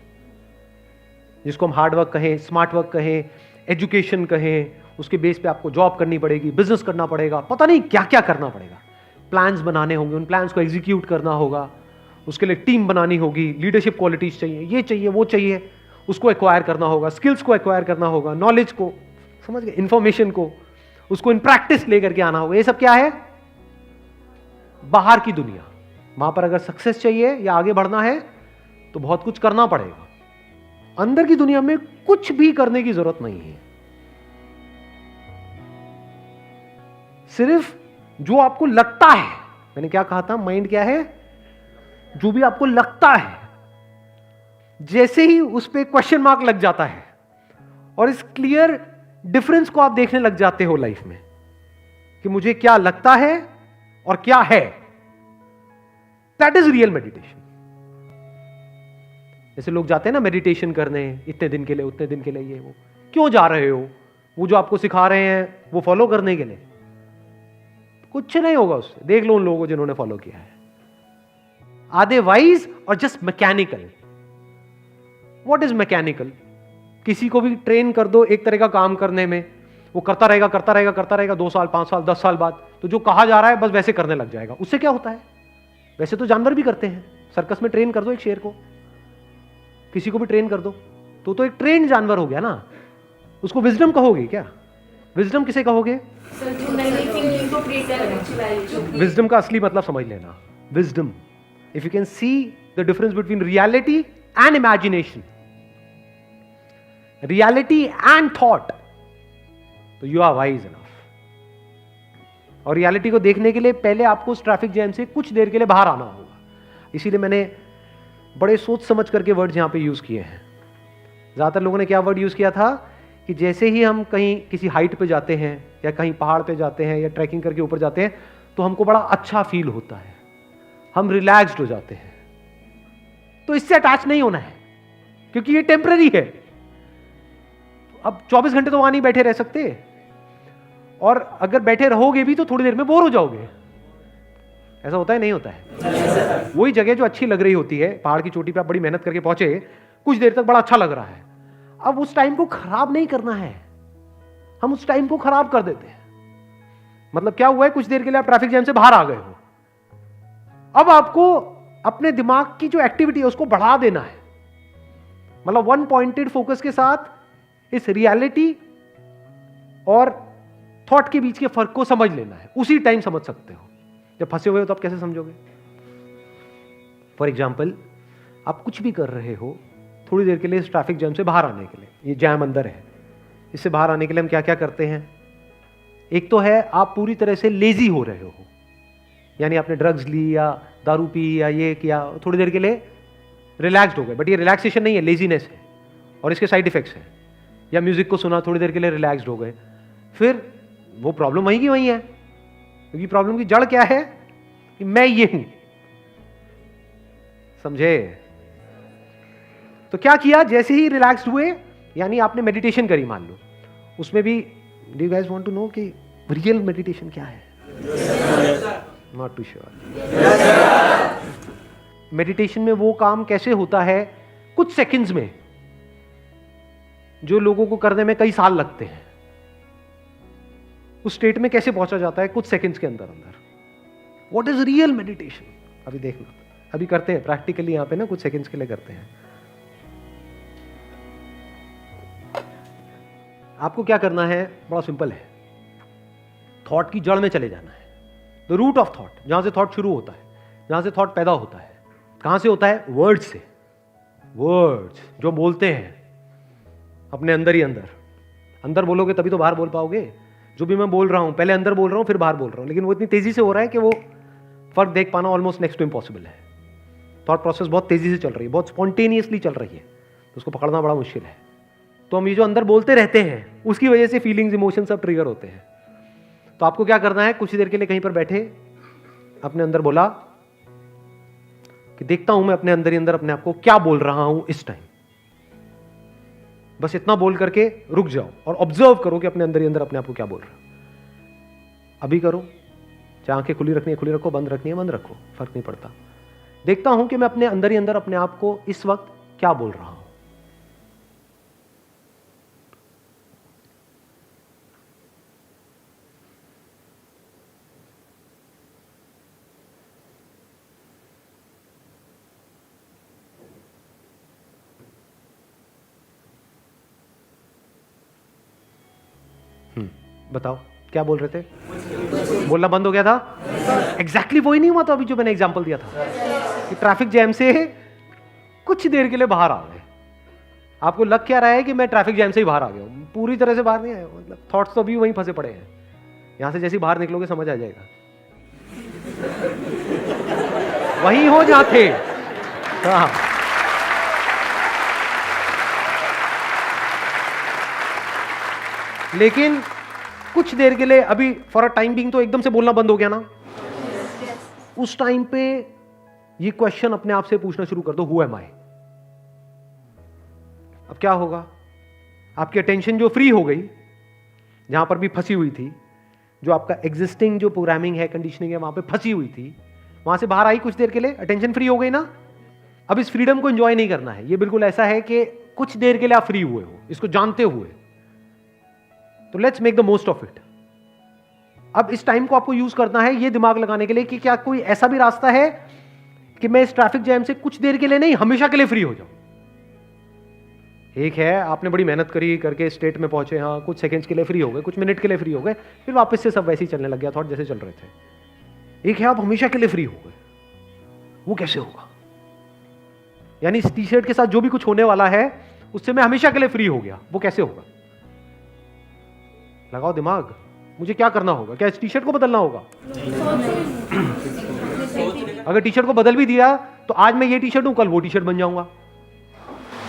जिसको हम हार्ड वर्क कहें, स्मार्ट वर्क कहें, एजुकेशन कहें, उसके बेस पे आपको जॉब करनी पड़ेगी, बिजनेस करना पड़ेगा, पता नहीं क्या क्या करना पड़ेगा। प्लान्स बनाने होंगे, उन प्लान्स को एग्जीक्यूट करना होगा, उसके लिए टीम बनानी होगी, लीडरशिप क्वालिटीज चाहिए, ये चाहिए वो चाहिए, उसको एक्वायर करना होगा, स्किल्स को एक्वायर करना होगा, नॉलेज को, समझ गए, इंफॉर्मेशन को, उसको इन प्रैक्टिस लेकर के आना होगा। ये सब क्या है? बाहर की दुनिया। वहां पर अगर सक्सेस चाहिए या आगे बढ़ना है तो बहुत कुछ करना पड़ेगा। अंदर की दुनिया में कुछ भी करने की जरूरत नहीं है। सिर्फ जो आपको लगता है, मैंने क्या कहा था, माइंड क्या है? जो भी आपको लगता है, जैसे ही उस पर क्वेश्चन मार्क लग जाता है और इस क्लियर डिफरेंस को आप देखने लग जाते हो लाइफ में कि मुझे क्या लगता है और क्या है, दैट इज रियल मेडिटेशन। जैसे लोग जाते हैं ना मेडिटेशन करने, इतने दिन के लिए, उतने दिन के लिए, ये वो क्यों जा रहे हो? वो जो आपको सिखा रहे हैं वो फॉलो करने के लिए? कुछ नहीं होगा उससे। देख लो उन लोगों को जिन्होंने फॉलो किया है, आधे वाइज और just mechanical. What is mechanical? किसी को भी ट्रेन कर दो एक तरह का काम करने में, वो करता रहेगा करता रहेगा करता रहेगा, 2 साल 5 साल 10 साल बाद तो जो कहा जा रहा है बस वैसे करने लग जाएगा। उससे क्या होता है? वैसे तो जानवर भी करते हैं। सर्कस में ट्रेन कर दो एक शेर को, किसी को भी ट्रेन कर दो तो एक ट्रेन जानवर हो गया ना। उसको विजडम कहोगे क्या? विजडम किसे कहोगे? विजडम का असली मतलब समझ लेना। Wisdom, if you can see the difference between reality and imagination, reality and thought, तो यू आर वाइज इनफ। और रियलिटी को देखने के लिए पहले आपको उस ट्रैफिक जैम से कुछ देर के लिए बाहर आना होगा। इसीलिए मैंने बड़े सोच समझ करके वर्ड्स यहां पे यूज किए हैं। ज्यादातर लोगों ने क्या वर्ड यूज किया था कि जैसे ही हम कहीं किसी हाइट पे जाते हैं या कहीं पहाड़ पे जाते हैं या ट्रैकिंग करके ऊपर जाते हैं तो हमको बड़ा अच्छा फील होता है, हम रिलैक्स्ड हो जाते हैं। तो इससे अटैच नहीं होना है क्योंकि ये टेम्पररी है। अब 24 घंटे तो वहां नहीं बैठे रह सकते, और अगर बैठे रहोगे भी तो थोड़ी देर में बोर हो जाओगे। ऐसा होता है नहीं होता है? वही जगह जो अच्छी लग रही होती है, पहाड़ की चोटी पे आप बड़ी मेहनत करके पहुंचे, कुछ देर तक बड़ा अच्छा लग रहा है, अब उस टाइम को खराब नहीं करना है, हम उस टाइम को खराब कर देते हैं। मतलब क्या हुआ है, कुछ देर के लिए आप ट्रैफिक जैम से बाहर आ गए हो, अब आपको अपने दिमाग की जो एक्टिविटी है उसको बढ़ा देना है। मतलब वन पॉइंटेड फोकस के साथ इस रियलिटी और थॉट के बीच के फर्क को समझ लेना है। उसी टाइम समझ सकते हो। जब फंसे हुए हो तो आप कैसे समझोगे? फॉर एग्जाम्पल, आप कुछ भी कर रहे हो, थोड़ी देर के लिए इस ट्रैफिक जैम से बाहर आने के लिए, ये जैम अंदर है, इससे बाहर आने के लिए हम क्या क्या करते हैं? एक तो है आप पूरी तरह से लेजी हो रहे हो, यानी आपने ड्रग्स ली या दारू पी या ये किया, थोड़ी देर के लिए रिलैक्स्ड हो गए, बट ये रिलैक्सेशन नहीं है, लेजीनेस है और इसके साइड इफेक्ट्स हैं। या म्यूजिक को सुना, थोड़ी देर के लिए रिलैक्स्ड हो गए, फिर वो प्रॉब्लम वहीं की वहीं है, क्योंकि प्रॉब्लम की जड़ क्या है कि मैं ये हूं। समझे? तो क्या किया, जैसे ही रिलैक्स्ड हुए, यानी आपने मेडिटेशन करी मान लो, उसमें भी do you guys want to know कि रियल मेडिटेशन क्या है? Not to sure. मेडिटेशन में वो काम कैसे होता है कुछ सेकंड्स में, जो लोगों को करने में कई साल लगते हैं, उस स्टेट में कैसे पहुंचा जाता है कुछ सेकंड्स के अंदर अंदर। What is real meditation? अभी देखना, अभी करते हैं प्रैक्टिकली यहां पे ना, कुछ सेकंड्स के लिए करते हैं। आपको क्या करना है, बड़ा सिंपल है, थॉट की जड़ में चले जाना है, द रूट ऑफ थॉट, जहां से थॉट शुरू होता है, जहां से थॉट पैदा होता है। कहां से होता है? वर्ड्स से। वर्ड्स जो बोलते हैं अपने अंदर ही अंदर, अंदर बोलोगे तभी तो बाहर बोल पाओगे। जो भी मैं बोल रहा हूं, पहले अंदर बोल रहा हूं फिर बाहर बोल रहा हूं, लेकिन वो इतनी तेजी से हो रहा है कि वो फर्क देख पाना ऑलमोस्ट नेक्स्ट टू इम्पॉसिबल है। थॉट प्रोसेस बहुत तेजी से चल रही है, बहुत स्पॉन्टेनियसली चल रही है, तो उसको पकड़ना बड़ा मुश्किल है। तो हम ये जो अंदर बोलते रहते हैं उसकी वजह से फीलिंग्स, इमोशंस सब ट्रिगर होते हैं। तो आपको क्या करना है, कुछ देर के लिए कहीं पर बैठे, अपने अंदर बोला कि देखता हूं मैं अपने अंदर ही अंदर अपने आप को क्या बोल रहा हूं इस टाइम। बस इतना बोल करके रुक जाओ और ऑब्जर्व करो कि अपने अंदर ही अंदर अपने आप को क्या बोल रहा है। अभी करो, चाहे आंखें खुली रखनी है खुली रखो, बंद रखनी है बंद रखो, फर्क नहीं पड़ता। देखता हूं कि मैं अपने अंदर ही अंदर अपने आप को इस वक्त क्या बोल रहा हूं। बताओ क्या बोल रहे थे? बोलना बंद हो गया था? एग्जैक्टली वही नहीं हुआ तो अभी जो मैंने एग्जांपल दिया था कि ट्रैफिक जैम से कुछ देर के लिए बाहर आ गए। आपको लग क्या रहा है कि मैं ट्रैफिक जैम से ही बाहर आ गया हूं? पूरी तरह से बाहर नहीं आया, मतलब थॉट्स तो अभी वहीं फंसे पड़े हैं। यहां से जैसे बाहर निकलोगे समझ आ जाएगा, वहीं हो जहां थे। हाँ, लेकिन कुछ देर के लिए, अभी फॉर अ टाइम बीइंग तो एकदम से बोलना बंद हो गया ना, उस टाइम पे ये क्वेश्चन अपने आप से पूछना शुरू कर दो, हु एम आई। अब क्या होगा, आपकी अटेंशन जो फ्री हो गई, जहां पर भी फंसी हुई थी, जो आपका एग्जिस्टिंग जो प्रोग्रामिंग है, कंडीशनिंग है, वहां पे फंसी हुई थी, वहां से बाहर आई कुछ देर के लिए, अटेंशन फ्री हो गई ना। अब इस फ्रीडम को एंजॉय नहीं करना है, ये बिल्कुल ऐसा है कि कुछ देर के लिए आप फ्री हुए हो, इसको जानते हुए, तो let's make the most of it. अब इस टाइम को आपको यूज करना है ये दिमाग लगाने के लिए कि क्या कोई ऐसा भी रास्ता है कि मैं इस ट्रैफिक जैम से कुछ देर के लिए नहीं, हमेशा के लिए फ्री हो जाऊं। एक है आपने बड़ी मेहनत करी करके स्टेट में पहुंचे, हाँ कुछ सेकंड्स के लिए फ्री हो गए, कुछ मिनट के लिए फ्री हो गए, फिर वापस से सब वैसे ही चलने लग गया, थॉट जैसे चल रहे थे। एक है आप हमेशा के लिए फ्री हो गए, वो कैसे होगा? यानी इस टी शर्ट के साथ जो भी कुछ होने वाला है उससे मैं हमेशा के लिए फ्री हो गया, वो कैसे होगा? लगाओ दिमाग, मुझे क्या करना होगा? क्या इस टी शर्ट को बदलना होगा? अगर टी शर्ट को बदल भी दिया तो आज मैं ये टी शर्ट हूं, कल वो टी शर्ट बन जाऊंगा।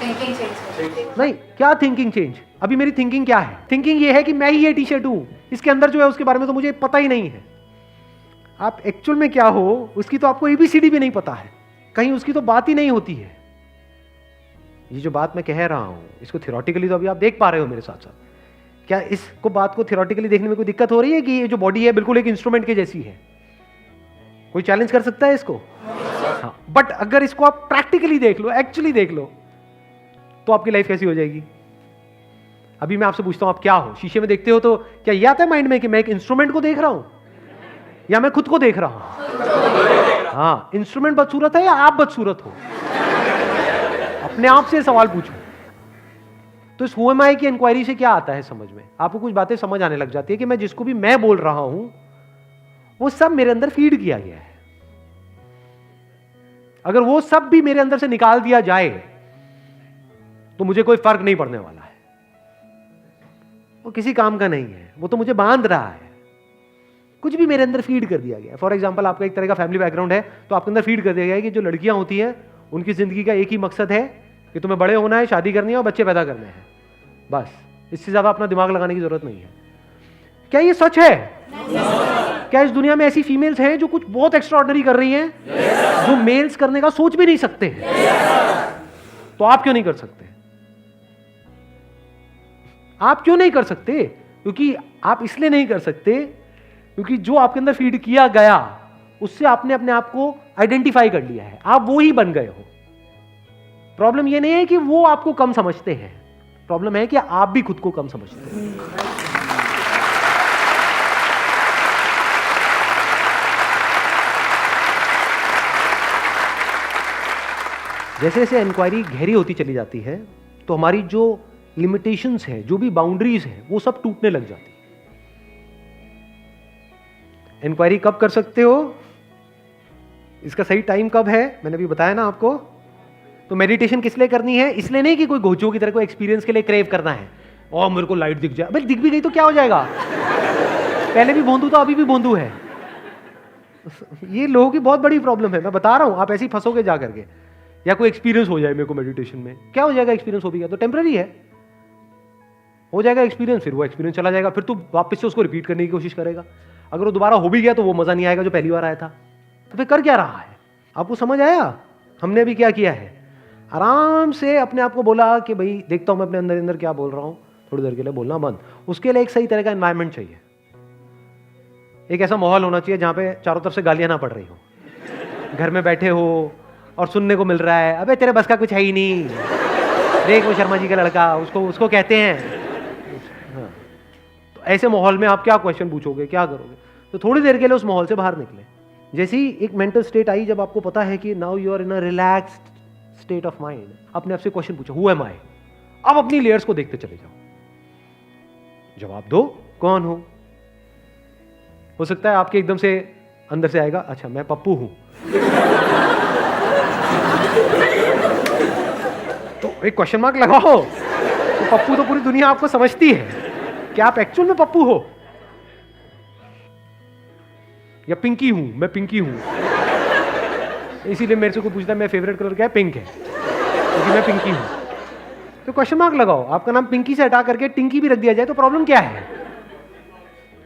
थिंकिंग चेंज नहीं, क्या थिंकिंग चेंज? अभी मेरी थिंकिंग क्या है? थिंकिंग ये है कि मैं ही ये टी शर्ट हूं, इसके अंदर जो है उसके बारे में तो मुझे पता ही नहीं है। आप एक्चुअल में क्या हो उसकी तो आपको एबीसीडी भी नहीं पता है, कहीं उसकी तो बात ही नहीं होती है। ये जो बात मैं कह रहा हूं इसको थियोरेटिकली तो अभी आप देख पा रहे हो मेरे साथ साथ। क्या इसको बात को थियोरेटिकली देखने में कोई दिक्कत हो रही है कि ये जो बॉडी है बिल्कुल एक इंस्ट्रूमेंट के जैसी है? कोई चैलेंज कर सकता है इसको? हाँ, बट अगर इसको आप प्रैक्टिकली देख लो, एक्चुअली देख लो, तो आपकी लाइफ कैसी हो जाएगी? अभी मैं आपसे पूछता हूं, आप क्या हो? शीशे में देखते हो तो क्या ये आता है माइंड में कि मैं एक इंस्ट्रूमेंट को देख रहा हूं या मैं खुद को देख रहा हूं? हाँ, इंस्ट्रूमेंट बदसूरत है या आप बदसूरत हो? अपने आप से सवाल पूछो। तो इस हु एम आई की इंक्वायरी से क्या आता है समझ में? आपको कुछ बातें समझ आने लग जाती है कि मैं जिसको भी मैं बोल रहा हूं वो सब मेरे अंदर फीड किया गया है। अगर वो सब भी मेरे अंदर से निकाल दिया जाए तो मुझे कोई फर्क नहीं पड़ने वाला है, वो किसी काम का नहीं है, वो तो मुझे बांध रहा है। कुछ भी मेरे अंदर फीड कर दिया गया है। फॉर एग्जाम्पल, आपका एक तरह का फैमिली बैकग्राउंड है तो आपके अंदर फीड कर दिया गया है कि जो लड़कियां होती हैं उनकी जिंदगी का एक ही मकसद है कि तुम्हें बड़े होना है, शादी करनी है और बच्चे पैदा करने हैं, बस। इससे ज्यादा अपना दिमाग लगाने की जरूरत नहीं है। क्या ये सच है? क्या इस दुनिया में ऐसी फीमेल्स हैं जो कुछ बहुत एक्स्ट्राऑर्डिनरी कर रही हैं, जो मेल्स करने का सोच भी नहीं सकते हैं? तो आप क्यों नहीं कर सकते? आप क्यों नहीं कर सकते? क्योंकि आप इसलिए नहीं कर सकते क्योंकि जो आपके अंदर फीड किया गया उससे आपने अपने आप को आइडेंटिफाई कर लिया है, आप वो ही बन गए हो। प्रॉब्लम ये नहीं है कि वो आपको कम समझते हैं, प्रॉब्लम है कि आप भी खुद को कम समझते हैं। जैसे जैसे इंक्वायरी गहरी होती चली जाती है तो हमारी जो लिमिटेशंस हैं, जो भी बाउंड्रीज हैं, वो सब टूटने लग जाती है। इंक्वायरी कब कर सकते हो, इसका सही टाइम कब है, मैंने भी बताया ना आपको। तो मेडिटेशन किस लिए करनी है? इसलिए नहीं कि कोई घोचो की तरह को एक्सपीरियंस के लिए क्रेव करना है और मेरे को लाइट दिख जाए। भाई दिख भी गई तो क्या हो जाएगा? पहले भी भोंदू तो अभी भी भोंदू है। ये लोगों की बहुत बड़ी प्रॉब्लम है, मैं बता रहा हूं। आप ऐसे ही फंसोगे जा करके, या कोई एक्सपीरियंस हो जाए मेरे को मेडिटेशन में। क्या हो जाएगा? एक्सपीरियंस हो भी गया तो टेम्पररी है, हो जाएगा एक्सपीरियंस, फिर वो एक्सपीरियंस चला जाएगा, फिर तू वापस से उसको रिपीट करने की कोशिश करेगा। अगर वो दोबारा हो भी गया तो वो मजा नहीं आएगा जो पहली बार आया था। तो फिर कर क्या रहा है? आपको समझ आया? हमने अभी क्या किया है, आराम से अपने आप को बोला कि भाई देखता हूं मैं अपने अंदर अंदर क्या बोल रहा हूं, थोड़ी देर के लिए बोलना बंद। उसके लिए एक सही तरह का एनवायरनमेंट चाहिए, एक ऐसा माहौल होना चाहिए जहां पे चारों तरफ से गालियां ना पड़ रही हो। घर में बैठे हो और सुनने को मिल रहा है, अबे तेरे बस का कुछ है ही नहीं, देख वो शर्मा जी का लड़का, उसको कहते हैं। हाँ, तो ऐसे माहौल में आप क्या क्वेश्चन पूछोगे, क्या करोगे? तो थोड़ी देर के लिए उस माहौल से बाहर निकले। जैसे ही एक मेंटल स्टेट आई, जब आपको पता है कि now you are in a relaxed state of mind, अपने आप से क्वेश्चन पूछो, हु एम आई? अब अपनी लेयर्स को देखते चले जाओ, जवाब दो, कौन हो सकता है आपके एकदम से अंदर से आएगा, अच्छा मैं पप्पू हूं। तो एक क्वेश्चन मार्क लगाओ, तो पप्पू तो पूरी दुनिया आपको समझती है, क्या आप एक्चुअल में पप्पू हो? या पिंकी हूं, मैं पिंकी हूं, इसीलिए मेरे से कोई पूछता है मेरा फेवरेट कलर क्या है, पिंक है, क्योंकि मैं पिंकी हूं। तो क्वेश्चन मार्क लगाओ, आपका नाम पिंकी से हटा करके टिंकी भी रख दिया जाए तो प्रॉब्लम क्या है?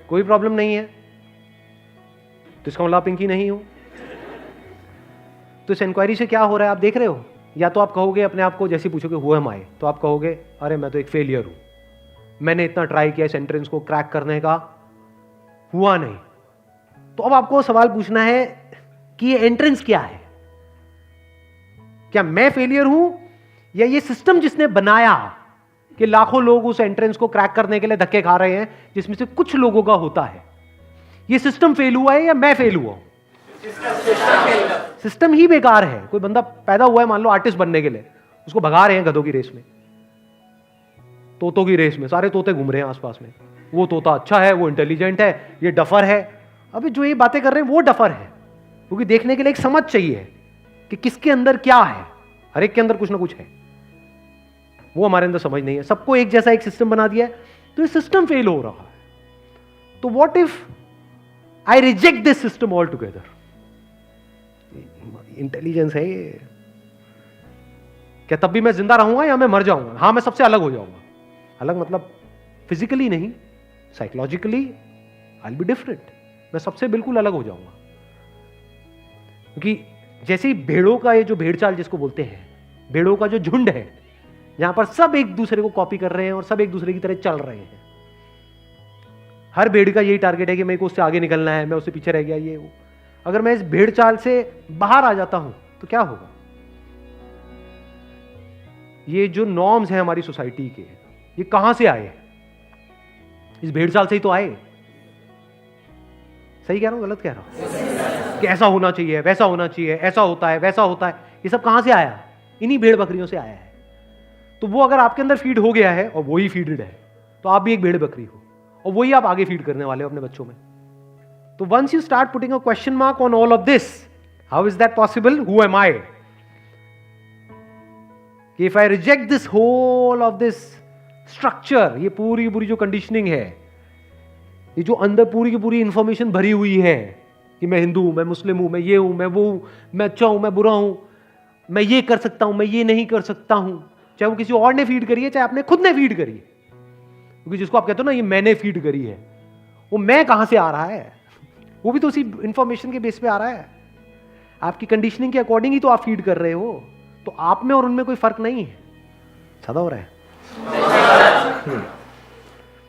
कोई प्रॉब्लम नहीं है। तो इसका मतलब पिंकी नहीं हो। तो इस इंक्वायरी से क्या हो रहा है आप देख रहे हो? या तो आप कहोगे अपने आप को, जैसे पूछोगे हु एम आई, तो आप कहोगे अरे मैं तो एक फेलियर हूं, मैंने इतना ट्राई किया इस एंट्रेंस को क्रैक करने का, हुआ नहीं। तो अब आपको सवाल पूछना है कि ये एंट्रेंस क्या है? क्या मैं फेलियर हूं या ये सिस्टम जिसने बनाया कि लाखों लोग उस एंट्रेंस को क्रैक करने के लिए धक्के खा रहे हैं, जिसमें से कुछ लोगों का होता है, ये सिस्टम फेल हुआ है या मैं फेल हुआ हूं? सिस्टम ही बेकार है। कोई बंदा पैदा हुआ है मान लो आर्टिस्ट बनने के लिए, उसको भगा रहे हैं गधों की रेस में, तोतों की रेस में, सारे तोते घूम रहे हैं आसपास में, वो तोता अच्छा है, वो इंटेलिजेंट है, ये डफर है। अबे जो ये बातें कर रहे हैं वो डफर है, क्योंकि देखने के लिए एक समझ चाहिए कि किसके अंदर क्या है। हर एक के अंदर कुछ ना कुछ है। वो हमारे अंदर समझ नहीं है। सबको एक जैसा एक सिस्टम बना दिया है, तो ये सिस्टम फेल हो रहा है। तो what if I reject this system all together? Intelligence है ये। क्या तब भी मैं जिंदा रहूंगा या मैं मर जाऊंगा? हाँ, मैं सबसे अलग हो जाऊंगा। अलग मतलब फिजिकली नहीं, psychologically I will be different. मैं सबसे बिल्कुल अलग हो जाऊंगा। क्योंकि जैसे ही भेड़ों का ये जो भेड़ चाल जिसको बोलते हैं, भेड़ों का जो झुंड है, जहां पर सब एक दूसरे को कॉपी कर रहे हैं और सब एक दूसरे की तरह चल रहे हैं। हर भेड़ का यही टारगेट है कि मेरे को उससे आगे निकलना है, मैं उससे पीछे रह गया, ये वो। अगर मैं इस भेड़ चाल से बाहर आ जाता हूं तो क्या होगा? ये जो नॉर्म्स हैं हमारी सोसाइटी के, ये कहां से आए? इस भेड़ चाल से ही तो आए। सही कह रहा हूं, गलत कह रहा हूं? कि ऐसा होना चाहिए, वैसा होना चाहिए, ऐसा होता है, वैसा होता है, ये सब कहां से आया? इन्हीं भेड़ बकरियों से आया है। तो वो अगर आपके अंदर फीड हो गया है और वही फीडेड है, तो आप भी एक भेड़ बकरी हो और वही आप आगे फीड करने वाले हो अपने बच्चों में। तो once you start putting a question mark on all of this, how is that possible? Who am I? If I reject this whole of this structure, ये पूरी पूरी जो कंडीशनिंग है, ये जो अंदर पूरी की पूरी इंफॉर्मेशन भरी हुई है कि मैं हिंदू हूं, मैं मुस्लिम हूं, मैं ये हूं, मैं वो हूं, मैं अच्छा हूं, मैं बुरा हूं, मैं ये कर सकता हूं, मैं ये नहीं कर सकता हूं, चाहे वो किसी और ने फीड करी है, चाहे आपने खुद ने फीड करी है। क्योंकि जिसको आप कहते हो ना ये मैंने फीड करी है, वो मैं कहां से आ रहा है? वो भी तो उसी इंफॉर्मेशन के बेस पे आ रहा है। आपकी कंडीशनिंग के अकॉर्डिंग ही तो आप फीड कर रहे हो। तो आप में और उनमें कोई फर्क नहीं है। ज्यादा हो रहा है।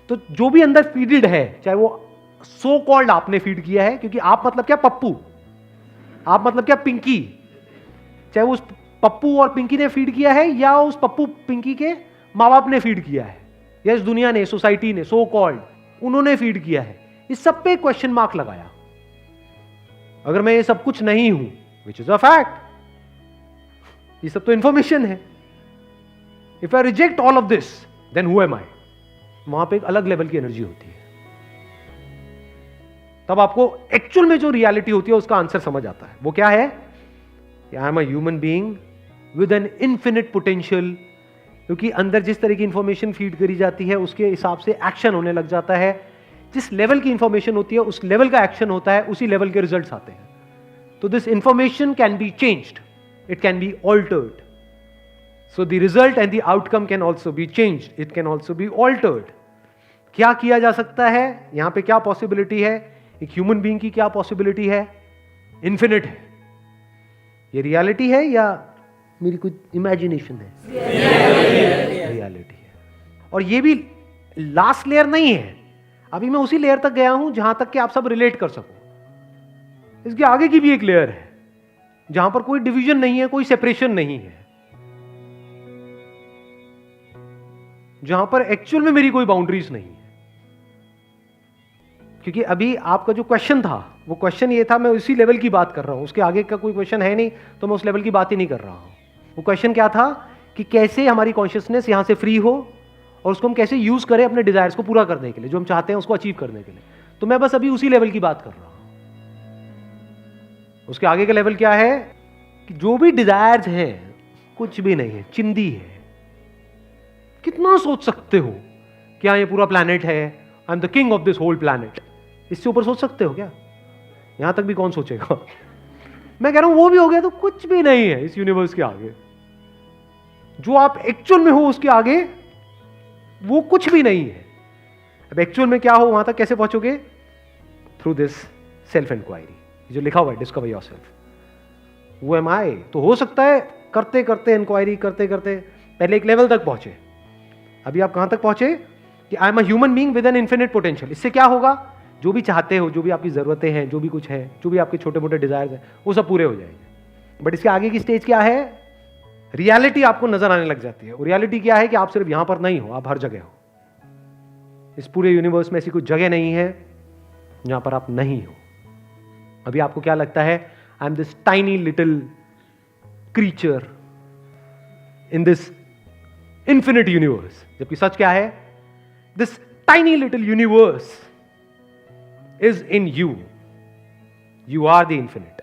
तो जो भी अंदर फीडेड है, चाहे वो सो कॉल्ड आपने फीड किया है, क्योंकि आप मतलब क्या पप्पू, आप मतलब क्या पिंकी, चाहे वो उस पप्पू और पिंकी ने फीड किया है या उस पप्पू पिंकी के माँ बाप ने फीड किया है या इस दुनिया ने, सोसाइटी ने, सो कॉल्ड उन्होंने फीड किया है, इस सब पे क्वेश्चन मार्क लगाया। अगर मैं ये सब कुछ नहीं हूं, विच इज अ फैक्ट, ये सब तो इंफॉर्मेशन है। If I reject all of this, then who am I? वहां पे एक अलग लेवल की एनर्जी होती है। तब आपको एक्चुअल में जो रियलिटी होती है उसका आंसर समझ आता है। वो क्या है? I am a human being with an infinite potential. क्योंकि अंदर जिस तरह की इंफॉर्मेशन फीड करी जाती है उसके हिसाब से एक्शन होने लग जाता है। जिस लेवल की इंफॉर्मेशन होती है उस लेवल का एक्शन होता है, उसी लेवल के रिजल्ट्स आते हैं। तो this information can be changed, it can be altered. So the result and the outcome can also be changed, it can also be altered. क्या किया जा सकता है? यहां पे क्या पॉसिबिलिटी है? एक ह्यूमन बीइंग की क्या पॉसिबिलिटी है? इन्फिनिट है। ये रियलिटी है या मेरी कुछ इमेजिनेशन है? रियलिटी है। और ये भी लास्ट लेयर नहीं है, अभी मैं उसी लेयर तक गया हूं जहां तक कि आप सब रिलेट कर सको। इसके आगे की भी एक लेयर है जहां पर कोई डिवीजन नहीं है, कोई सेपरेशन नहीं है, जहां पर एक्चुअल में मेरी कोई बाउंड्रीज नहीं है। क्योंकि अभी आपका जो क्वेश्चन था, वो क्वेश्चन ये था, मैं उसी लेवल की बात कर रहा हूं, उसके आगे का कोई क्वेश्चन है नहीं, तो मैं उस लेवल की बात ही नहीं कर रहा हूं। वो क्वेश्चन क्या था कि कैसे हमारी कॉन्शियसनेस यहां से फ्री हो और उसको हम कैसे यूज करें अपने डिजायर्स को पूरा करने के लिए, जो हम चाहते हैं उसको अचीव करने के लिए। तो मैं बस अभी उसी लेवल की बात कर रहा हूं। उसके आगे का लेवल क्या है कि जो भी डिजायर्स हैं कुछ भी नहीं है, चिंदी है। कितना सोच सकते हो क्या ये पूरा प्लैनेट है, I am the king of this whole planet, इससे ऊपर सोच सकते हो क्या? यहां तक भी कौन सोचेगा? मैं कह रहा हूं वो भी हो गया तो कुछ भी नहीं है इस यूनिवर्स के आगे। जो आप एक्चुअल में हो उसके आगे वो कुछ भी नहीं है। अब एक्चुअल में क्या हो वहां तक कैसे पहुंचोगे? थ्रू दिस सेल्फ इंक्वायरी, जो लिखा हुआ है डिस्कवर योरसेल्फ। वो एम आई तो हो सकता है करते करते इंक्वायरी करते करते पहले एक लेवल तक पहुंचे। अभी आप कहां तक पहुंचे कि I am a human being with an infinite potential. इससे क्या होगा? जो भी चाहते हो, जो भी आपकी जरूरतें हैं, जो भी कुछ है, जो भी आपके छोटे मोटे डिजायर्स हैं, वो सब पूरे हो जाएंगे। बट इसके आगे की स्टेज क्या है? रियलिटी आपको नजर आने लग जाती है। और रियलिटी क्या है कि आप सिर्फ यहां पर नहीं हो, आप हर जगह हो। इस पूरे यूनिवर्स में ऐसी कोई जगह नहीं है जहां पर आप नहीं हो। अभी आपको क्या लगता है? I M this tiny little creature in this infinite universe. जबकि सच क्या है? This tiny little universe is in you. You are the infinite.